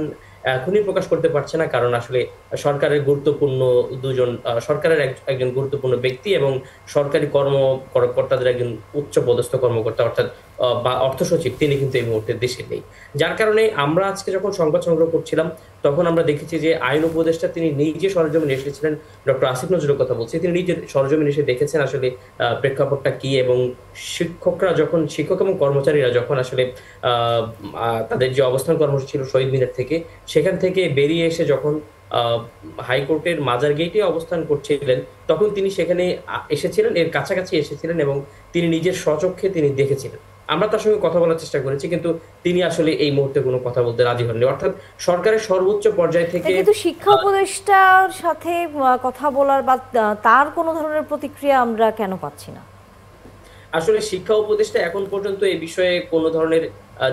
এখনই প্রকাশ করতে পারছে না, কারণ আসলে সরকারের একজন গুরুত্বপূর্ণ ব্যক্তি এবং সরকারি কর্মকর্তাদের একজন উচ্চ পদস্থ কর্মকর্তা অর্থাৎ বা অর্থ সচিব, তিনি কিন্তু এই মুহূর্তে দেশে নেই। যার কারণে আমরা আজকে যখন সংবাদ সংগ্রহ করছিলাম তখন আমরা দেখেছি যে আইন উপদেষ্টা তিনি নিজে সরজমিনে এসেছিলেন, ডক্টর আসিফ নজরুলের কথা বলছি, তিনি নিজে সরজমিনে এসে দেখেছেন আসলে প্রেক্ষাপটটা কি, এবং শিক্ষক এবং কর্মচারীরা যখন আসলে তাদের যে অবস্থান কর্মসূচি ছিল শহীদ মিনার থেকে, সেখান থেকে বেরিয়ে এসে যখন হাইকোর্টের মাজার গেটে অবস্থান করছিলেন, তখন তিনি সেখানে এসেছিলেন, এর কাছাকাছি এসেছিলেন এবং তিনি নিজের স্বচক্ষে তিনি দেখেছিলেন আমরা তার সঙ্গে কথা বলার চেষ্টা করেছি, কিন্তু তিনি আসলে এই মুহূর্তে কোনো কথা বলতে রাজি হননি। অর্থাৎ সরকারের সর্বোচ্চ পর্যায় থেকে কিন্তু শিক্ষা উপদেষ্টার সাথে কথা বলার বা তার কোনো ধরনের প্রতিক্রিয়া আমরা কেন পাচ্ছি না? আসলে শিক্ষা উপদেষ্টা এখন পর্যন্ত এই বিষয়ে কোনো ধরনের,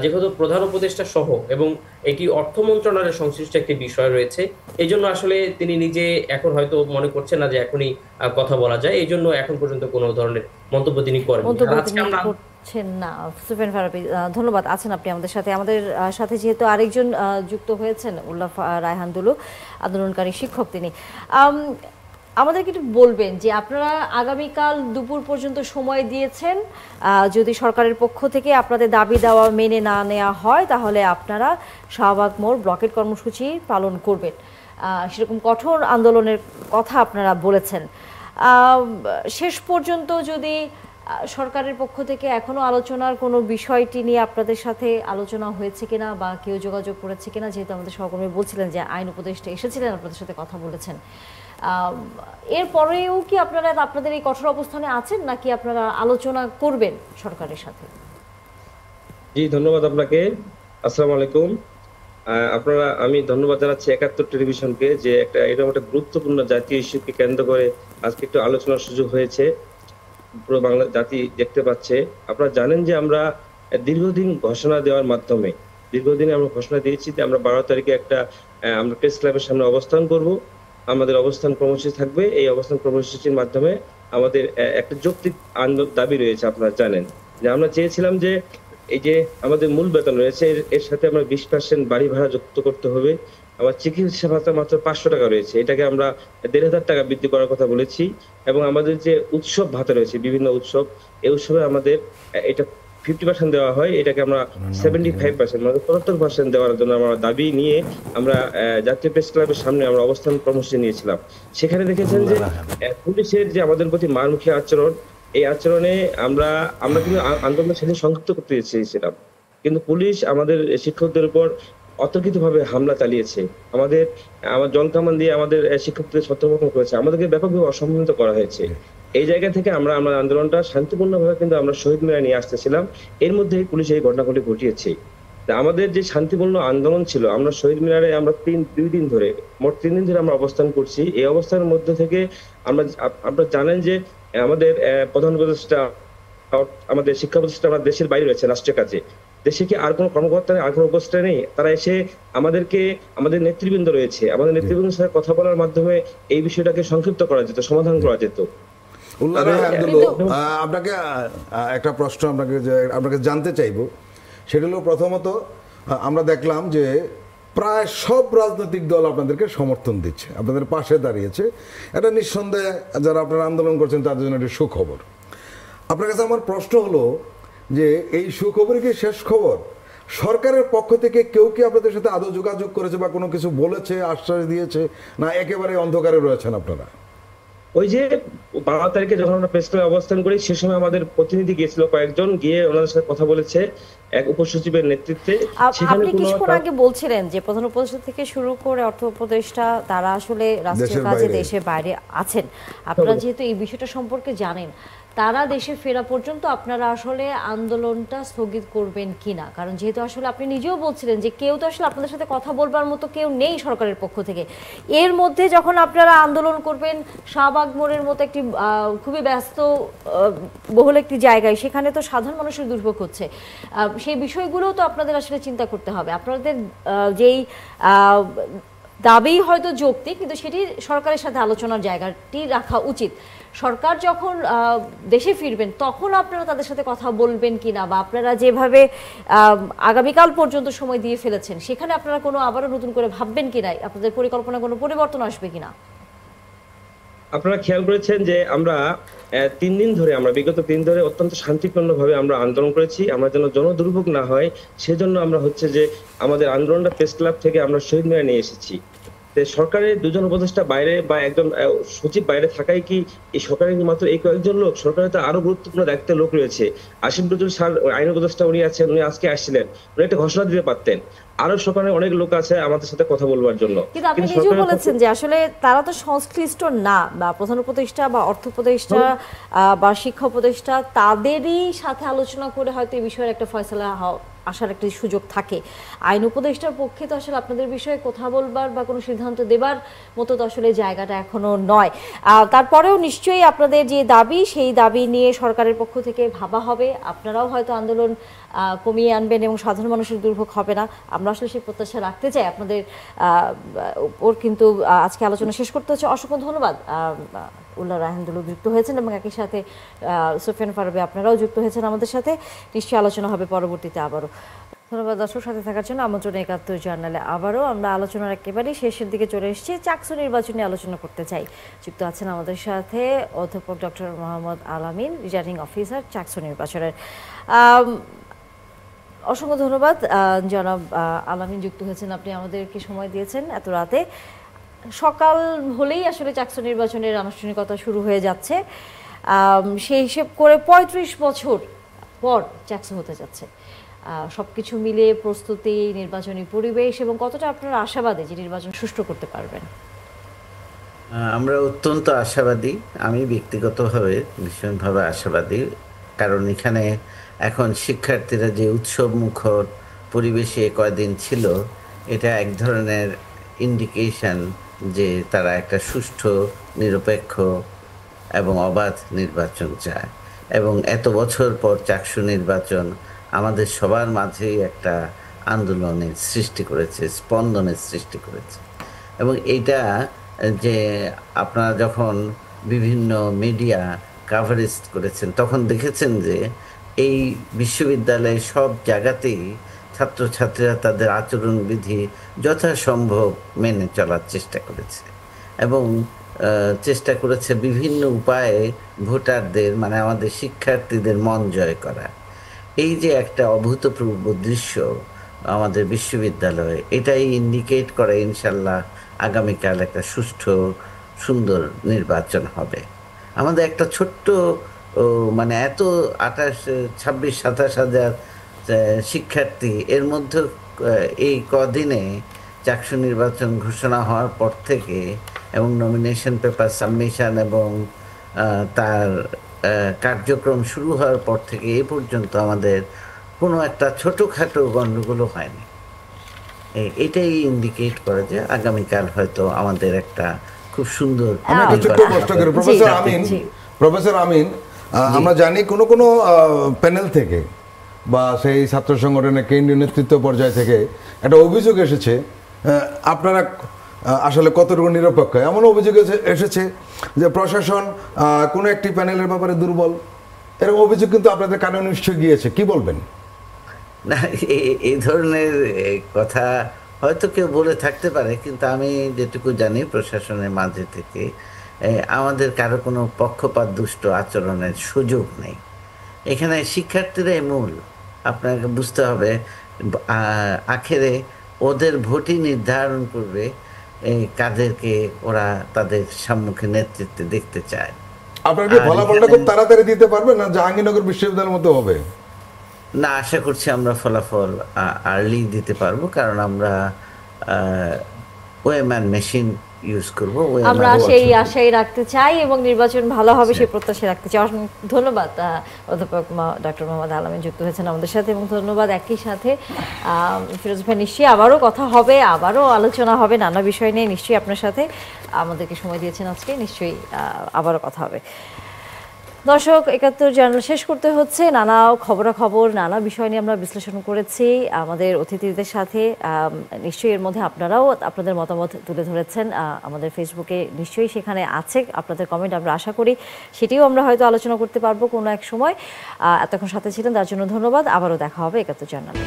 যেহেতু প্রধান উপদেষ্টা সহ এবং এটি অর্থ মন্ত্রণালয়ের সংশ্লিষ্ট একটি বিষয় রয়েছে, এই জন্য আসলে তিনি নিজে এখন হয়তো মনে করছেন না যে এখনই কথা বলা যায়, এই জন্য এখন পর্যন্ত কোনো ধরনের মন্তব্য তিনি করেন। করছেন না। সুফিয়ান ফারাবী, ধন্যবাদ, আছেন আপনি আমাদের সাথে। আমাদের সাথে যেহেতু আরেকজন যুক্ত হয়েছেন, উল্লাহ রায়হান দুলু, আন্দোলনকারী শিক্ষক, তিনি আমাদেরকে একটু বলবেন যে আপনারা আগামীকাল দুপুর পর্যন্ত সময় দিয়েছেন, যদি সরকারের পক্ষ থেকে আপনাদের দাবি দেওয়া মেনে না নেওয়া হয় তাহলে আপনারা শাহবাগ মোড় ব্লকেট কর্মসূচি পালন করবেন, সেরকম কঠোর আন্দোলনের কথা আপনারা বলেছেন। শেষ পর্যন্ত যদি সরকারের পক্ষ থেকে এখনো আলোচনার কোনো বিষয়টি নিয়ে আপনাদের সাথে আলোচনা হয়েছে কিনা বা কেউ যোগাযোগ করেছে কিনা, যেহেতু আমাদের সহকর্মী বলছিলেন যে আইন উপদেষ্টা এসেছিলেন, আপনাদের সাথে কথা বলেছেন, এরপরেও কি আপনারা আপনাদের এই কঠোর অবস্থানে আছেন নাকি আপনারা আলোচনা করবেন সরকারের সাথে? জি, ধন্যবাদ আপনাকে। আসসালামু আলাইকুম। আমি ধন্যবাদ জানাচ্ছি ৭১ টেলিভিশনকে যে এরকম একটা গুরুত্বপূর্ণ জাতীয় ইস্যুকে কেন্দ্র করে আজকে একটু আলোচনার সুযোগ হয়েছে, পুরো বাংলা জাতি দেখতে পাচ্ছে। আপনারা জানেন যে আমরা দীর্ঘদিন ঘোষণা দেওয়ার মাধ্যমে আমরা ঘোষণা দিয়েছি যে আমরা ১২ তারিখে আমরা প্রেস ক্লাবের সামনে অবস্থান করব, আমাদের অবস্থান কর্মসূচি থাকবে। এই অবস্থান কর্মসূচির মাধ্যমে আমাদের একটা যৌক্তিক দাবি রয়েছে। আপনারা জানেন যে আমরা চেয়েছিলাম যে এই যে আমাদের মূল বেতন রয়েছে এর সাথে আমরা 20% বাড়ি ভাড়া যুক্ত করতে হবে। আমার চিকিৎসা ভাতা মাত্র 500 টাকা রয়েছে, এটাকে আমরা ১,৫০০ টাকা বৃদ্ধি করার কথা বলেছি। এবং আমাদের যে উৎসব ভাতা রয়েছে, বিভিন্ন উৎসব, এই উৎসবে আমাদের এটা 50% দেওয়া হয়, এটাকে আমরা 75% মানে ৭৫% দেওয়ার জন্য আমরা দাবি নিয়ে আমরা জাতীয় প্রেস ক্লাবের সামনে আমরা অবস্থান কর্মসূচি নিয়েছিলাম। সেখানে দেখেছেন যে পুলিশের যে আমাদের প্রতি মারমুখী আচরণ, এই আচরণে আমরা কিন্তু আন্দোলন সেদিন সংক্ষিপ্ত করতে চেয়েছিলাম, কিন্তু পুলিশ আমাদের শিক্ষকদের উপর অতর্কিতভাবে হামলা চালিয়েছে, আমার জলকামান দিয়ে আমাদের শিক্ষকদের ছত্রভঙ্গ করেছে, আমাদেরকে ব্যাপকভাবে অসম্মানিত করা হয়েছে। এই জায়গা থেকে আমরা আন্দোলনটা শান্তিপূর্ণভাবে কিন্তু আমরা শহীদ মিনারে নিয়ে আসতেছিলাম, এর মধ্যেই পুলিশ এই ঘটনাগুলি ঘটিয়েছে। আমাদের যে শান্তিপূর্ণ আন্দোলন ছিল, আমরা শহীদ মিনারে আমরা 2 দিন ধরে, মোট 3 দিন ধরে আমরা অবস্থান করছি। এই অবস্থানের মধ্যে থেকে আপনারা জানেন যে আমাদের প্রধান উপদেষ্টা, আমাদের শিক্ষা প্রতিষ্ঠান আমরা দেশের বাইরে রয়েছে রাষ্ট্রের কাছে, দেশে কি আর কোনো কর্মকর্তা নেই, আর কোনো উপদেষ্টা নেই? তারা এসে আমাদের নেতৃবৃন্দ রয়েছে, আমাদের নেতৃবৃন্দের সাথে কথা বলার মাধ্যমে এই বিষয়টাকে সংক্ষিপ্ত করা যেত, সমাধান করা যেত। আপনাকে একটা প্রশ্ন আপনাকে জানতে চাইবো, সেটা হলো প্রথমত আমরা দেখলাম যে প্রায় সব রাজনৈতিক দল আপনাদেরকে সমর্থন দিচ্ছে, আপনাদের পাশে দাঁড়িয়েছে। এটা নিঃসন্দেহে যারা আপনারা আন্দোলন করছেন তাদের জন্য একটা সুখবর। আপনার কাছে আমার প্রশ্ন হলো যে এই সুখবরই কি শেষ খবর? সরকারের পক্ষ থেকে কেউ কি আপনাদের সাথে আদৌ যোগাযোগ করেছে বা কোনো কিছু বলেছে, আশ্বাস দিয়েছে, না একেবারে অন্ধকারে রয়েছেন আপনারা? ওই যে 12 তারিখে যখন আমরা প্রেস ক্লাবে অবস্থান করি, সে সময় আমাদের প্রতিনিধি গিয়েছিল, কয়েকজন গিয়ে ওনাদের সাথে কথা বলেছে এক উপসচিবের নেতৃত্বে। আপনি কিছুক্ষণ আগে বলছিলেন যে প্রধান উপদেষ্টা থেকে শুরু করে অর্থ উপদেষ্টা তারা আসলে রাষ্ট্রীয় কাজে দেশের বাইরে আছেন। আপনারা যেহেতু এই বিষয়টা সম্পর্কে জানেন, তারা দেশে ফেরা পর্যন্ত আপনারা আসলে আন্দোলনটা স্থগিত করবেন কিনা? কারণ যেহেতু আসলে আপনি নিজেও বলছিলেন যে কেউ তো আসলে আপনাদের সাথে কথা বলবার মতো কেউ নেই সরকারের পক্ষ থেকে। এর মধ্যে যখন আপনারা আন্দোলন করবেন শাহবাগ মোড়ের মতো একটি খুবই ব্যস্ত বহুল একটি জায়গায়, সেখানে তো সাধারণ মানুষের দুর্ভোগ হচ্ছে, সেই বিষয়গুলোও তো আপনাদের আসলে চিন্তা করতে হবে। আপনাদের যেই দাবি হয়তো যৌক্তিক, কিন্তু সেটি সরকারের সাথে আলোচনার জায়গাটি রাখা উচিত। সরকার যখন দেশে ফিরবেন তখন আপনারা তাদের সাথে কথা বলবেন কিনা, বা আপনারা যেভাবে আগামীকাল পর্যন্ত সময় দিয়ে ফেলেছেন সেখানে আপনারা কোনো আবারও নতুন করে ভাববেন কিনা, আপনাদের পরিকল্পনা কোনো পরিবর্তন আসবে কিনা? আপনারা খেয়াল করেছেন যে আমরা 3 দিন ধরে, বিগত 3 দিন ধরে অত্যন্ত শান্তিপূর্ণভাবে আমরা আন্দোলন করেছি। আমরা যেন জনদুর্ভোগ না হয় সেজন্য আমরা যে আমাদের আন্দোলনটা প্রেস ক্লাব থেকে আমরা শহীদ মিনারে নিয়ে এসেছি। যে সরকারের দুজন উপদেষ্টা বাইরে বা একজন সচিব বাইরে থাকাই কি এই সরকারের মাত্র এই কয়েকজন লোক? সরকারের তো আরো গুরুত্বপূর্ণ দায়িত্বের লোক রয়েছে। আসিফ নজরুল স্যার আইন উপদেষ্টা উনি আছেন, উনি আজকে আসছিলেন, উনি একটা ঘোষণা দিতে পারতেন। আরো সরকারের অনেক লোক আছে আমাদের সাথে কথা বলবার জন্য। কিন্তু আপনি নিজেও বলেছেন যে আসলে তারা তো সংশ্লিষ্ট না, বা প্রধান উপদেষ্টা বা অর্থ উপদেষ্টা বা শিক্ষা উপদেষ্টা তাদেরই সাথে আলোচনা করে হয়তো এই বিষয়ের একটা ফয়সালা আসার একটা সুযোগ থাকে। আইন উপদেষ্টার পক্ষে তো আসলে আপনাদের বিষয়ে কথা বলবার বা কোনো সিদ্ধান্ত দেবার মতো তো আসলে জায়গাটা এখনো নয়। তারপরেও নিশ্চয়ই আপনাদের যে দাবি, সেই দাবি নিয়ে সরকারের পক্ষ থেকে ভাবা হবে, আপনারাও হয়তো আন্দোলন কমিয়ে আনবেন এবং সাধারণ মানুষের দুর্ভোগ হবে না। আমরা আসলে সেই প্রত্যাশা রাখতে চাই আপনাদের ওর। কিন্তু আজকে আলোচনা শেষ করতে হচ্ছে। অসংখ্য ধন্যবাদ। উল্লাহ রায়হানদুলু যুক্ত হয়েছেন এবং একই সাথে সুফিয়ান ফারাবী আপনারাও যুক্ত হয়েছেন আমাদের সাথে। নিশ্চয়ই আলোচনা হবে পরবর্তীতে আবারও। ধন্যবাদ দর্শক, সাথে থাকার জন্য। আমন্ত্রণ ৭১ জার্নালে আবারও আমরা আলোচনার একেবারেই শেষের দিকে চলে এসেছি। চাকসু নির্বাচন নিয়ে আলোচনা করতে চাই। যুক্ত আছেন আমাদের সাথে অধ্যাপক doctor Mohammad Al-Amin, returning officer CHAKSU নির্বাচনের। অসংখ্য ধন্যবাদ জনাব আল-আমিন, যুক্ত হয়েছেন। আপনি আমাদেরকে সময় দিয়েছেন এত রাতে। সকাল হলেই আসলে চাকসু নির্বাচনের আনুষ্ঠানিকতা শুরু হয়ে যাচ্ছে। সেই হিসেব করে ৩৫ বছর পর চাকসু হতে যাচ্ছে। সবকিছু মিলিয়ে প্রস্তুতি, নির্বাচনী পরিবেশ এবং কতটা আপনারা আশাবাদী যে নির্বাচন সুষ্ঠু করতে পারবেন? আমরা অত্যন্ত আশাবাদী। আমি ব্যক্তিগতভাবে ভীষণভাবে আশাবাদী, কারণ এখানে এখন শিক্ষার্থীরা যে উৎসব মুখর পরিবেশে কয়দিন ছিল, এটা এক ধরনের ইন্ডিকেশন যে তারা একটা সুষ্ঠু, নিরপেক্ষ এবং অবাধ নির্বাচন চায়। এবং এত বছর পর চাকসু নির্বাচন আমাদের সবার মাঝেই একটা আন্দোলনের সৃষ্টি করেছে, স্পন্দনের সৃষ্টি করেছে। এবং এইটা যে আপনারা যখন বিভিন্ন মিডিয়া কাভারেজ করেছেন, তখন দেখেছেন যে এই বিশ্ববিদ্যালয়ে সব জায়গাতেই ছাত্রছাত্রীরা তাদের আচরণবিধি যথাসম্ভব মেনে চলার চেষ্টা করেছে এবং চেষ্টা করেছে বিভিন্ন উপায়ে ভোটারদের, মানে আমাদের শিক্ষার্থীদের মন জয় করা। এই যে একটা অভূতপূর্ব দৃশ্য আমাদের বিশ্ববিদ্যালয়ে, এটাই ইন্ডিকেট করে ইনশাল্লাহ আগামীকাল একটা সুষ্ঠু, সুন্দর নির্বাচন হবে। আমাদের একটা ছোট্ট মানে এত 26-27 হাজার শিক্ষার্থী, এর মধ্যে এই কদিনে চাকসু নির্বাচন ঘোষণা হওয়ার পর থেকে এবং নমিনেশন পেপার সাবমিশন এবং তার কার্যক্রম শুরু হওয়ার পর থেকে এই পর্যন্ত আমাদের কোনো একটা ছোটোখাটো গণ্ডগোলও হয়নি। এটাই ইন্ডিকেট করে যে আগামীকাল হয়তো আমাদের একটা খুব সুন্দর। প্রফেসর আমিন, আমরা জানি কোনো কোনো প্যানেল থেকে বা সেই ছাত্র সংগঠনের কেন্দ্রীয় নেতৃত্ব পর্যায় থেকে একটা অভিযোগ এসেছে আপনারা আসলে কতটুকু নিরপেক্ষ। এমন অভিযোগ এসেছে যে প্রশাসন কোনো একটি প্যানেলের ব্যাপারে দুর্বল, এরকম অভিযোগ কিন্তু আপনাদের কানে নিশ্চয়ই গিয়েছে। কি বলবেন? না, এই ধরনের কথা হয়তো কেউ বলে থাকতে পারে, কিন্তু আমি যেটুকু জানি প্রশাসনের মাঝে থেকে আমাদের কারো কোনো পক্ষপাত দুষ্ট আচরণের সুযোগ নেই। এখানে শিক্ষার্থীরাই মূল। আপনাকে বুঝতে হবে, আখেরে ওদের ভোটই নির্ধারণ করবে কাদেরকে ওরা তাদের সম্মুখে নেতৃত্বে দেখতে চায়। আপনারা কি ফলাফলটা খুব তাড়াতাড়ি দিতে পারবেন না জাহাঙ্গীরনগর বিশ্ববিদ্যালয়ের মতো হবে? না, আশা করছি আমরা ফলাফল আর্লি দিতে পারবো, কারণ আমরা ওএমআর মেশিন ইউজ করব। আমরা সেই আশাই রাখতে চাই এবং নির্বাচন ভালো হবে সেই প্রত্যাশা রাখতে চাই। ধন্যবাদ অধ্যাপক ডক্টর মোহাম্মদ আল-আমিন, যুক্ত হয়েছেন আমাদের সাথে। এবং ধন্যবাদ একই সাথে ফিরোজ ভাই। নিশ্চয়ই আবারও কথা হবে, আবারও আলোচনা হবে নানা বিষয় নিয়ে। নিশ্চয়ই আপনার সাথে আমাদেরকে সময় দিয়েছেন আজকে, নিশ্চয়ই আবারও কথা হবে। দর্শক, ৭১ জার্নাল শেষ করতে হচ্ছে। নানা খবরাখবর, নানা বিষয় নিয়ে আমরা বিশ্লেষণ করেছি আমাদের অতিথিদের সাথে। নিশ্চয়ই এর মধ্যে আপনারাও আপনাদের মতামত তুলে ধরেছেন আমাদের ফেসবুকে। নিশ্চয়ই সেখানে আছে আপনাদের কমেন্ট, আমরা আশা করি সেটিও আমরা হয়তো আলোচনা করতে পারবো কোনো এক সময়। এতক্ষণ সাথে ছিলেন তার জন্য ধন্যবাদ। আবারও দেখা হবে ৭১ জার্নালে।